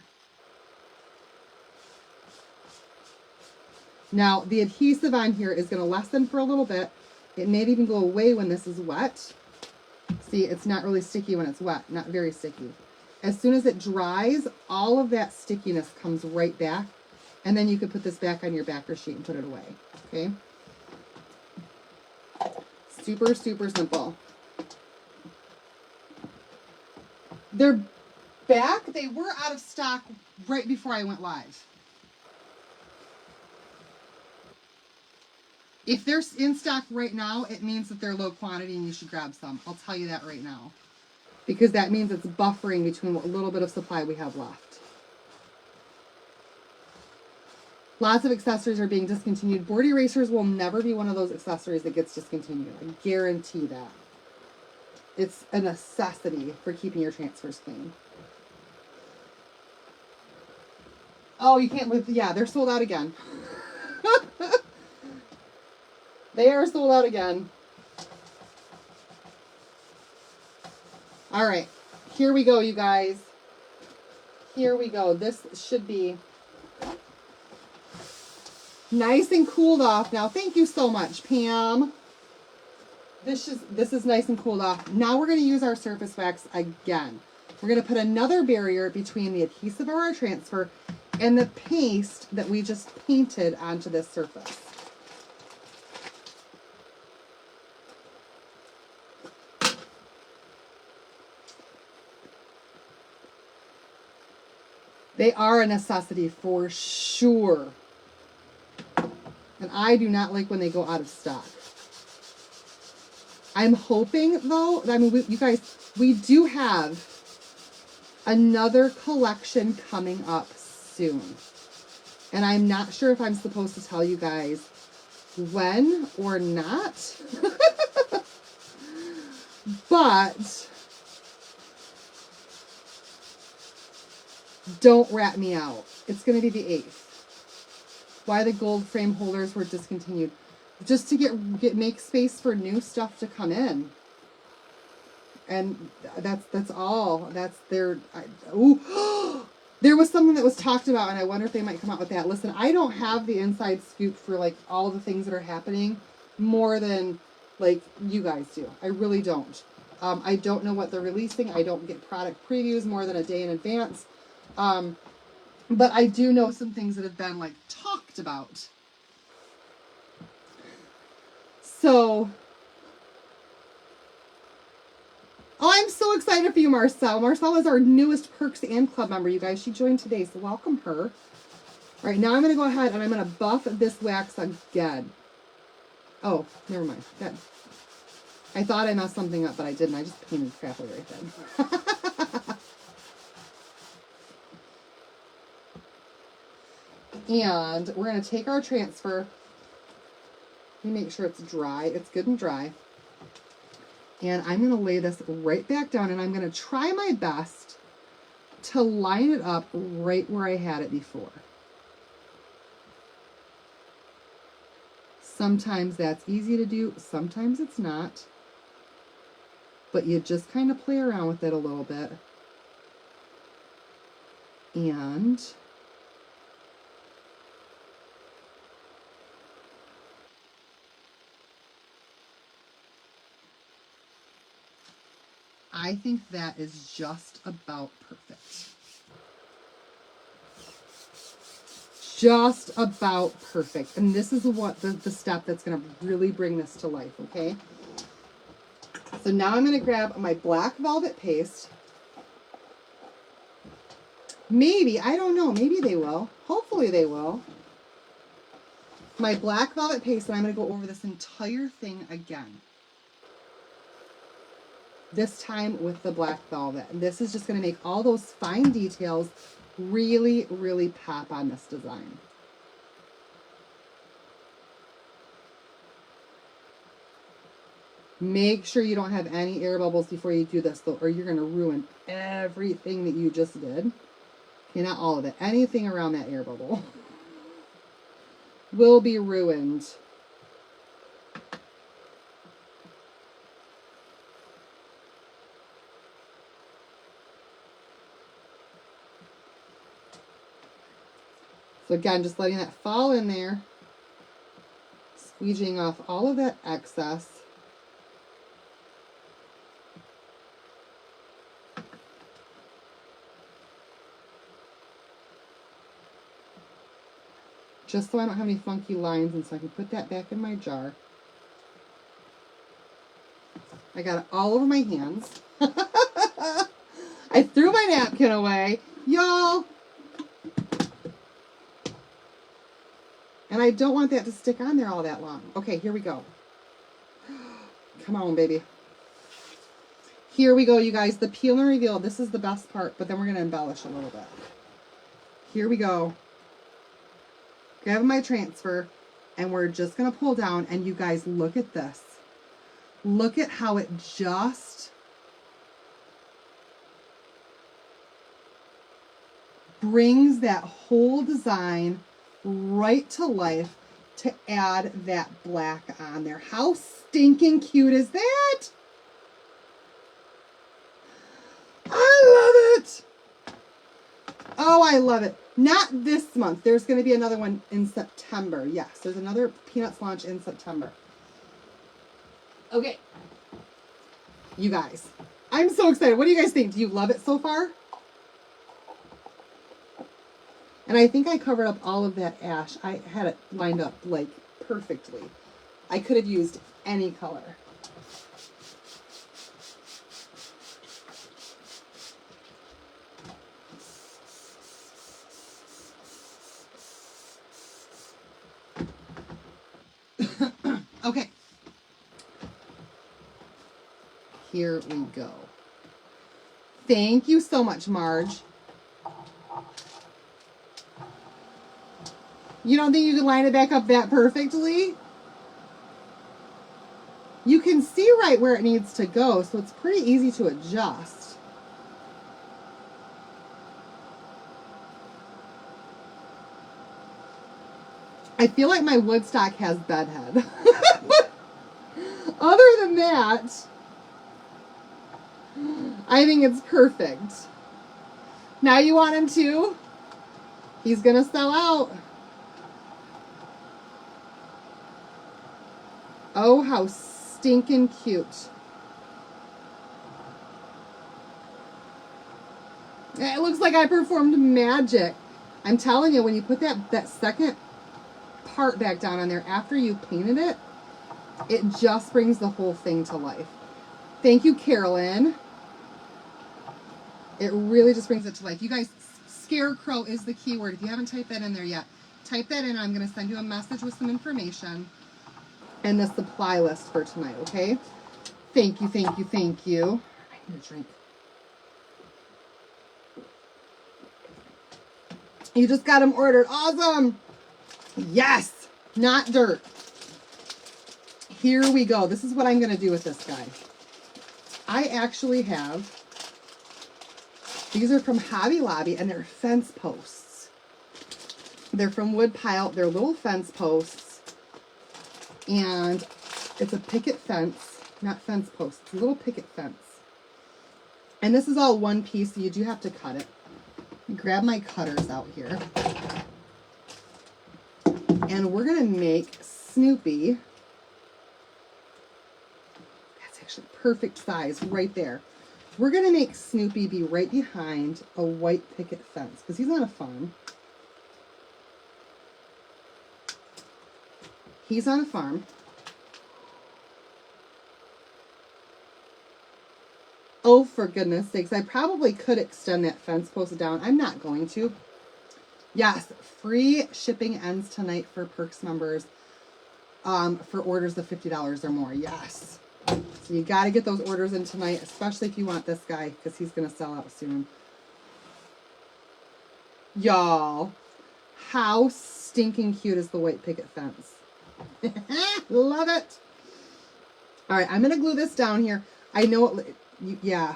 Now, the adhesive on here is going to lessen for a little bit. It may even go away when this is wet. See, it's not really sticky when it's wet, not very sticky. As soon as it dries, all of that stickiness comes right back. And then you can put this back on your backer sheet and put it away, okay? super, super simple. They're back. They were out of stock right before I went live. If they're in stock right now, it means that they're low quantity and you should grab some. I'll tell you that right now. Because that means it's buffering between what little bit of supply we have left. Lots of accessories are being discontinued. Board erasers will never be one of those accessories that gets discontinued. I guarantee that. It's a necessity for keeping your transfers clean. Oh, you can't live. Yeah, they're sold out again. They are sold out again. All right. Here we go, you guys. Here we go. This should be nice and cooled off now. Thank you so much, Pam. This is nice and cooled off. Now we're going to use our surface wax again. We're going to put another barrier between the adhesive of our transfer and the paste that we just painted onto this surface. They are a necessity for sure. And I do not like when they go out of stock. I'm hoping, though, I mean, you guys, we do have another collection coming up soon. And I'm not sure if I'm supposed to tell you guys when or not. But don't rat me out. It's going to be the 8th. Why the gold frame holders were discontinued. Just to make space for new stuff to come in. And that's all. That's their... There was something that was talked about, and I wonder if they might come out with that. Listen, I don't have the inside scoop for, like, all the things that are happening more than, like, you guys do. I really don't. I don't know what they're releasing. I don't get product previews more than a day in advance. But I do know some things that have been, like, talked about. So, oh, I'm so excited for you, Marcel. Marcel is our newest Perks and Club member, you guys. She joined today, so welcome her. All right, now I'm going to go ahead and I'm going to buff this wax again. Oh, never mind. Good. I thought I messed something up, but I didn't. I just painted crap away right then. And we're going to take our transfer. Let me make sure it's dry. It's good and dry. And I'm going to lay this right back down, and I'm going to try my best to line it up right where I had it before. Sometimes that's easy to do. Sometimes it's not. But you just kind of play around with it a little bit. And I think that is just about perfect. Just about perfect. And this is what the step that's going to really bring this to life, okay? So now I'm going to grab my black velvet paste. Maybe, I don't know, maybe they will. Hopefully they will. My black velvet paste, and I'm going to go over this entire thing again. This time with the black velvet. And this is just going to make all those fine details really, really pop on this design. Make sure you don't have any air bubbles before you do this, though, or you're going to ruin everything that you just did. Okay, not all of it. Anything around that air bubble will be ruined. So again, just letting that fall in there, squeegeeing off all of that excess. Just so I don't have any funky lines, and so I can put that back in my jar. I got it all over my hands. I threw my napkin away. Y'all. And I don't want that to stick on there all that long. Okay, here we go. Come on, baby. Here we go, you guys. The peel and reveal. This is the best part, but then we're going to embellish a little bit. Here we go. Grab my transfer, and we're just going to pull down, and you guys, look at this. Look at how it just brings that whole design right to life to add that black on there. How stinking cute is that? I love it. Oh, I love it. Not this month. There's going to be another one in September. Yes, there's another Peanuts launch in September. Okay. You guys, I'm so excited. What do you guys think? Do you love it so far? And I think I covered up all of that ash. I had it lined up like perfectly. I could have used any color. Okay. Here we go. Thank you so much, Marge. You don't think you can line it back up that perfectly? You can see right where it needs to go, so it's pretty easy to adjust. I feel like my Woodstock has bedhead. Other than that, I think it's perfect. Now you want him to? He's gonna sell out. Oh, how stinking cute. It looks like I performed magic. I'm telling you, when you put that second part back down on there after you painted it, it just brings the whole thing to life. Thank you, Carolyn. It really just brings it to life. You guys, Scarecrow is the keyword. If you haven't typed that in there yet, type that in. I'm going to send you a message with some information and the supply list for tonight, okay? Thank you, thank you, thank you. I need a drink. You just got them ordered. Awesome. Yes. Not dirt. Here we go. This is what I'm going to do with this guy. I actually have, these are from Hobby Lobby, and they're fence posts. They're from Woodpile. They're little fence posts. And it's a picket fence, not fence posts. It's a little picket fence. And this is all one piece, so you do have to cut it. Grab my cutters out here. And we're going to make Snoopy. That's actually perfect size right there. We're going to make Snoopy be right behind a white picket fence because he's on a farm. He's on a farm. Oh, for goodness sakes. I probably could extend that fence post down. I'm not going to. Yes, free shipping ends tonight for Perks members for orders of $50 or more. Yes. So you got to get those orders in tonight, especially if you want this guy because he's going to sell out soon. Y'all, how stinking cute is the white picket fence? Love it. All right, I'm going to glue this down here. I know it, yeah.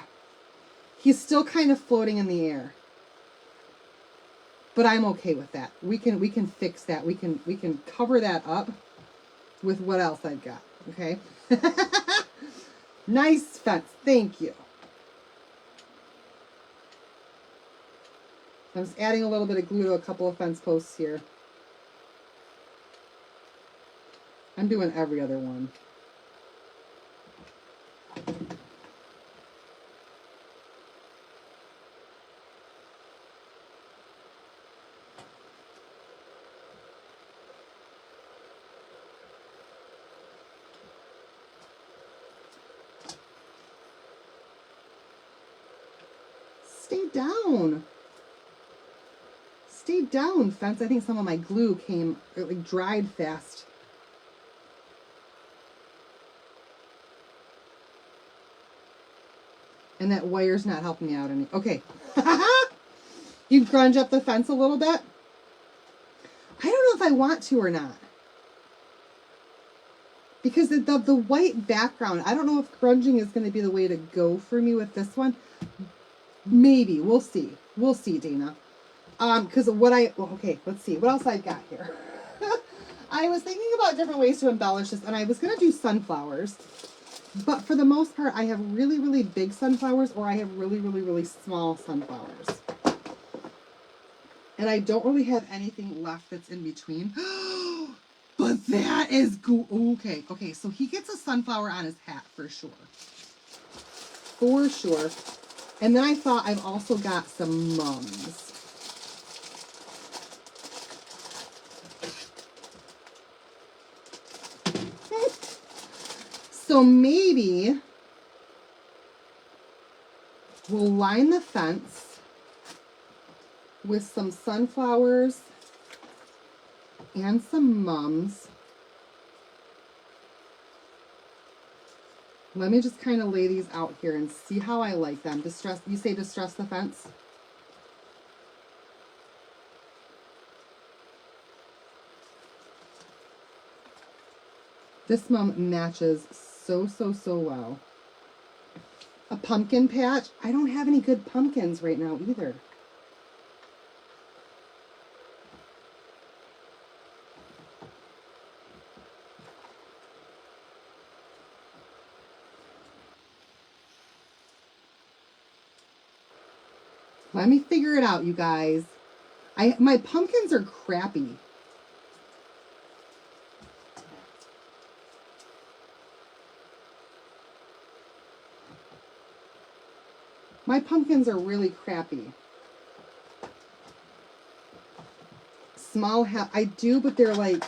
He's still kind of floating in the air. But I'm okay with that. We can fix that. We can cover that up with what else I've got. Okay? Nice fence. Thank you. I'm just adding a little bit of glue to a couple of fence posts here. I'm doing every other one. stay down. Stay down, fence. I think some of my glue came, like, dried fast. And that wire's not helping me out any. Okay. You grunge up the fence a little bit. I don't know if I want to or not. Because the white background, I don't know if grunging is going to be the way to go for me with this one. Maybe. We'll see. We'll see, Dana. Because okay, let's see. What else I've got here? I was thinking about different ways to embellish this, and I was going to do sunflowers. But for the most part, I have really, really big sunflowers, or I have really, really, really small sunflowers. And I don't really have anything left that's in between. But that is cool. Okay, okay. So he gets a sunflower on his hat for sure. For sure. And then I thought I've also got some mums. So maybe we'll line the fence with some sunflowers and some mums. Let me just kind of lay these out here and see how I like them. You say distress the fence? This mum matches so well. A pumpkin patch. I don't have any good pumpkins right now either. Let me figure it out, you guys. My pumpkins are crappy. My pumpkins are really crappy. Small I do, but they're like,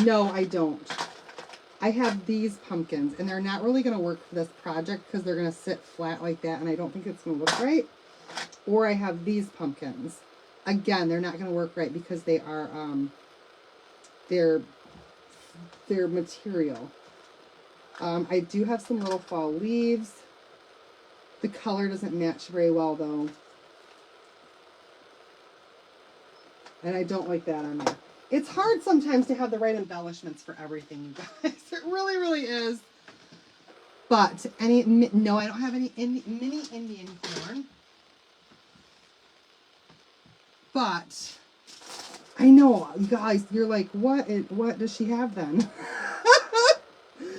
no, I don't. I have these pumpkins, and they're not really going to work for this project because they're going to sit flat like that, and I don't think it's going to look right. Or I have these pumpkins. Again, they're not going to work right because they are, they're material. I do have some little fall leaves. The color doesn't match very well, though. And I don't like that on there. It's hard sometimes to have the right embellishments for everything, you guys. It really, really is. But no, I don't have any mini Indian corn. But I know, you guys, you're like, what does she have then?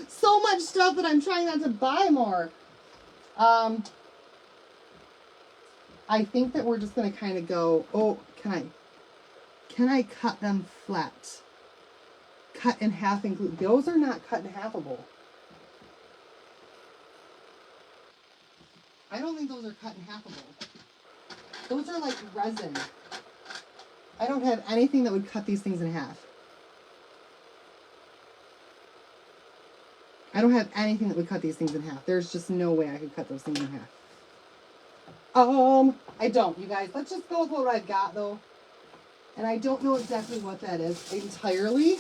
So much stuff that I'm trying not to buy more. I think that we're just going to kind of go, oh, can I cut them flat? Cut in half and glue. Those are not cut in halfable. I don't think those are cut in halfable. Those are like resin. I don't have anything that would cut these things in half. I don't have anything that would cut these things in half. There's just no way I could cut those things in half. I don't, you guys. Let's just go with what I've got, though. And I don't know exactly what that is entirely.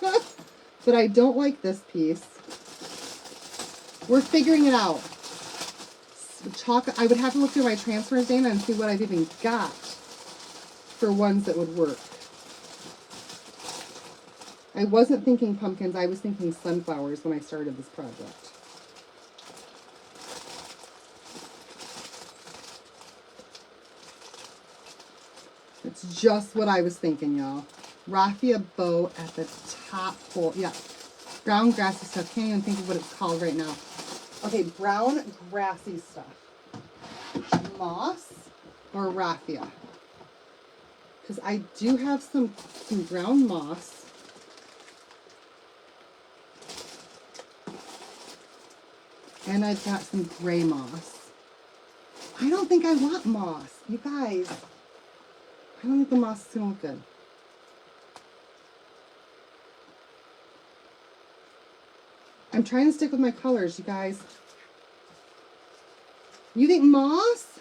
But I don't like this piece. We're figuring it out. I would have to look through my transfers, Dana, and see what I've even got for ones that would work. I wasn't thinking pumpkins. I was thinking sunflowers when I started this project. It's just what I was thinking, y'all. Raffia bow at the top hole. Yeah. Brown grassy stuff. Can't even think of what it's called right now. Okay, brown grassy stuff. Moss or raffia. Because I do have some brown moss. And I've got some gray moss. I don't think I want moss. You guys, I don't think the moss is going to look good. I'm trying to stick with my colors, you guys. You think moss?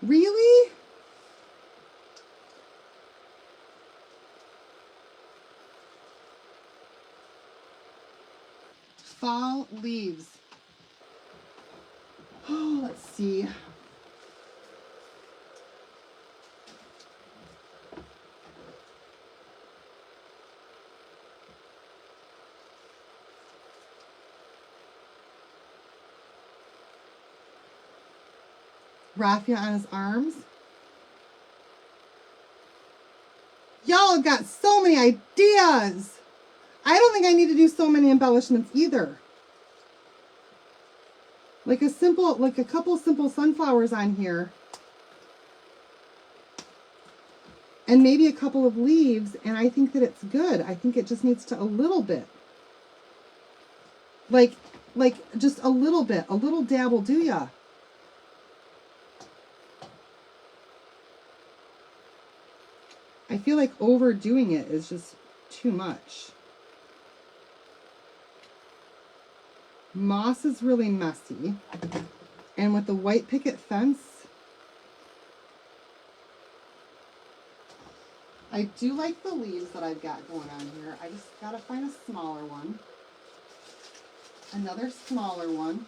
Really? Fall leaves. Oh, let's see. Raffia on his arms. Y'all have got so many ideas. I don't think I need to do so many embellishments either. Like a couple simple sunflowers on here. And maybe a couple of leaves, and I think that it's good. I think it just needs to a little bit. Like just a little bit. A little dab will do ya. I feel like overdoing it is just too much. Moss is really messy. And with the white picket fence, I do like the leaves that I've got going on here. I just gotta find a smaller one. Another smaller one.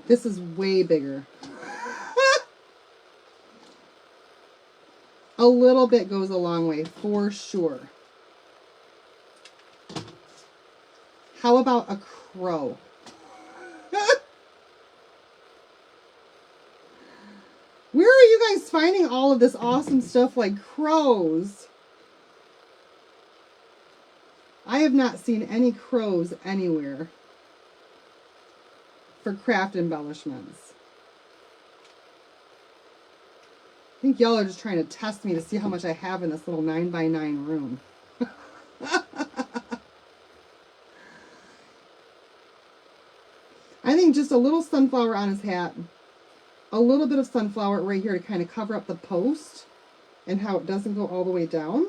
This is way bigger. A little bit goes a long way, for sure. How about a crow? Where are you guys finding all of this awesome stuff like crows? I have not seen any crows anywhere for craft embellishments. I think y'all are just trying to test me to see how much I have in this little 9x9 room. I think just a little sunflower on his hat. A little bit of sunflower right here to kind of cover up the post and how it doesn't go all the way down.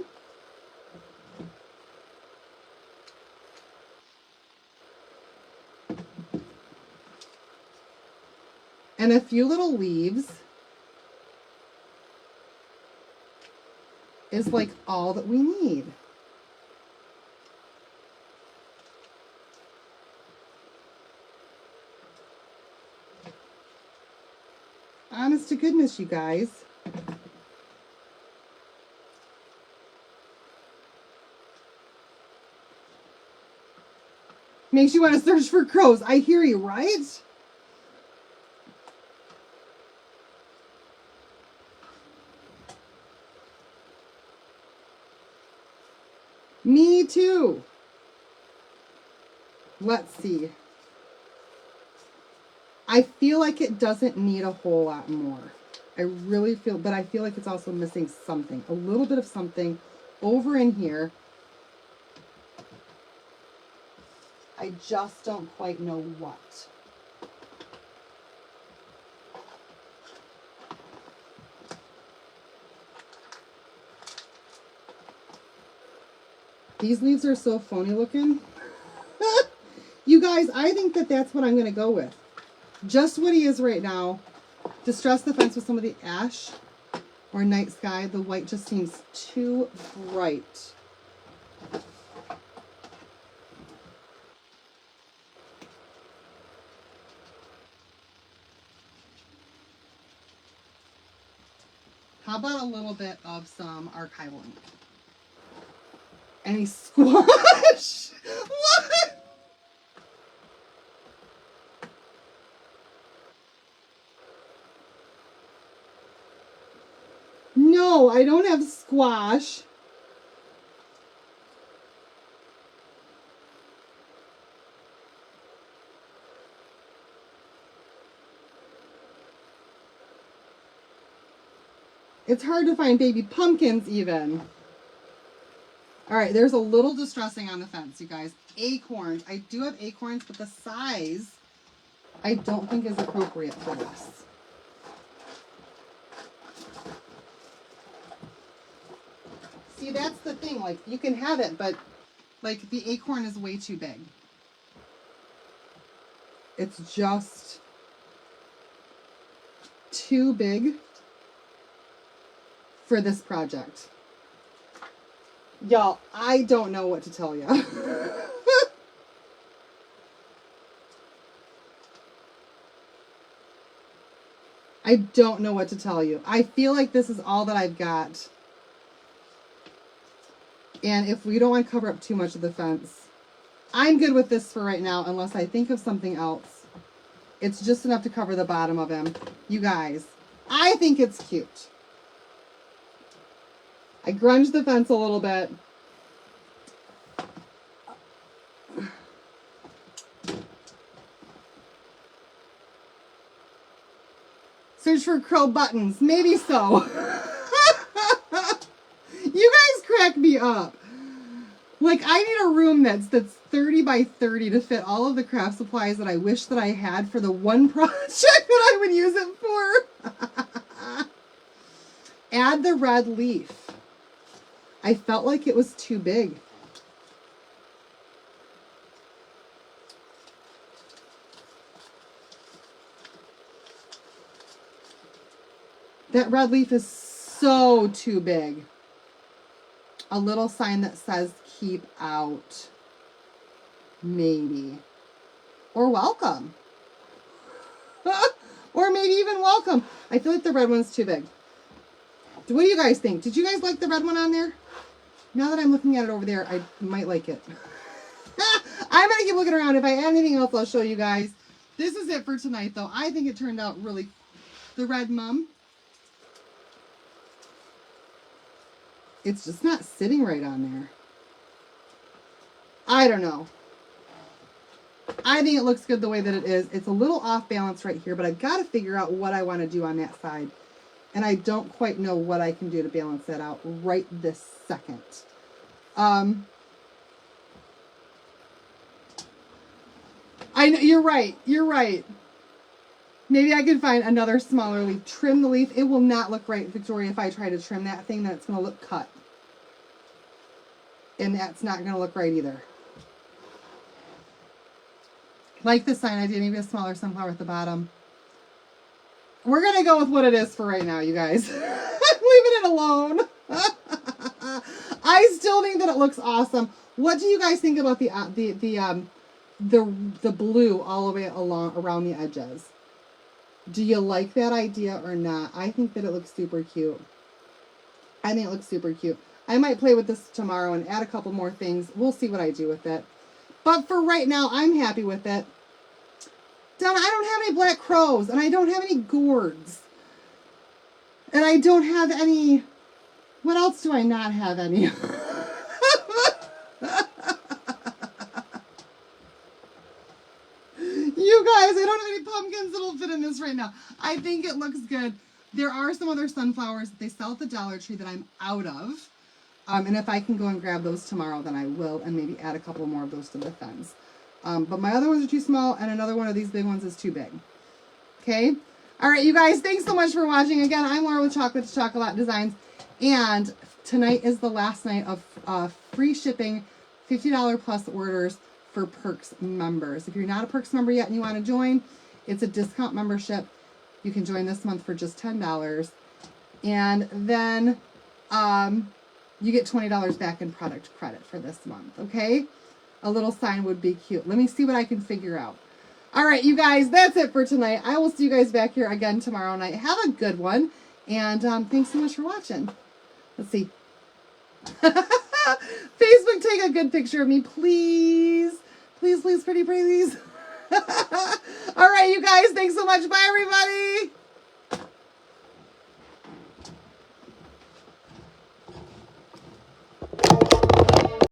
And a few little leaves is like all that we need. Honest to goodness, you guys. Makes you want to search for crows. I hear you, right? Me too. Let's see. I feel like it doesn't need a whole lot more. I really feel, but I feel like it's also missing something. A little bit of something over in here. I just don't quite know what. These leaves are so phony looking. You guys, I think that that's what I'm going to go with. Just what he is right now. Distress the fence with some of the ash or night sky. The white just seems too bright. How about a little bit of some archival ink? Any squash? What? No, I don't have squash. It's hard to find baby pumpkins even. All right, there's a little distressing on the fence, you guys. Acorns. I do have acorns, but the size I don't think is appropriate for this. See, that's the thing. Like, you can have it, but, like, the acorn is way too big. It's just too big for this project. Y'all, I don't know what to tell you. I don't know what to tell you. I feel like this is all that I've got. And if we don't want to cover up too much of the fence, I'm good with this for right now, unless I think of something else. It's just enough to cover the bottom of him. You guys, I think it's cute. I grunged the fence a little bit. Search for crow buttons. Maybe so. You guys crack me up. Like, I need a room that's 30 by 30 to fit all of the craft supplies that I wish that I had for the one project that I would use it for. Add the red leaf. I felt like it was too big. That red leaf is so too big. A little sign that says keep out. Maybe. Or welcome. Or maybe even welcome. I feel like the red one's too big. What do you guys think? Did you guys like the red one on there? Now that I'm looking at it over there, I might like it. I'm going to keep looking around. If I add anything else, I'll show you guys. This is it for tonight, though. I think it turned out really... The red mum. It's just not sitting right on there. I don't know. I think it looks good the way that it is. It's a little off balance right here, but I've got to figure out what I want to do on that side. And I don't quite know what I can do to balance that out right this second. I know, you're right. You're right. Maybe I can find another smaller leaf. Trim the leaf. It will not look right, Victoria, if I try to trim that thing. Then it's going to look cut. And that's not going to look right either. Like the sign idea, maybe a smaller sunflower at the bottom. We're going to go with what it is for right now, you guys. I'm leaving it alone. I still think that it looks awesome. What do you guys think about the blue all the way along around the edges? Do you like that idea or not? I think that it looks super cute. I think it looks super cute. I might play with this tomorrow and add a couple more things. We'll see what I do with it. But for right now, I'm happy with it. Donna, I don't have any black crows, and I don't have any gourds. And I don't have any... What else do I not have any? You guys, I don't have any pumpkins that'll fit in this right now. I think it looks good. There are some other sunflowers that they sell at the Dollar Tree that I'm out of. And if I can go and grab those tomorrow, then I will, and maybe add a couple more of those to the fence. But my other ones are too small, and another one of these big ones is too big. Okay? All right, you guys, thanks so much for watching. Again, I'm Laura with Chocolate to Chocolate Designs, and tonight is the last night of free shipping, $50 plus orders for Perks members. If you're not a Perks member yet and you want to join, it's a discount membership. You can join this month for just $10. And then you get $20 back in product credit for this month, okay? A little sign would be cute. Let me see what I can figure out. All right, you guys, that's it for tonight. I will see you guys back here again tomorrow night. Have a good one. And thanks so much for watching. Let's see. Facebook, take a good picture of me, please. Please, please, pretty please. All right, you guys, thanks so much. Bye, everybody.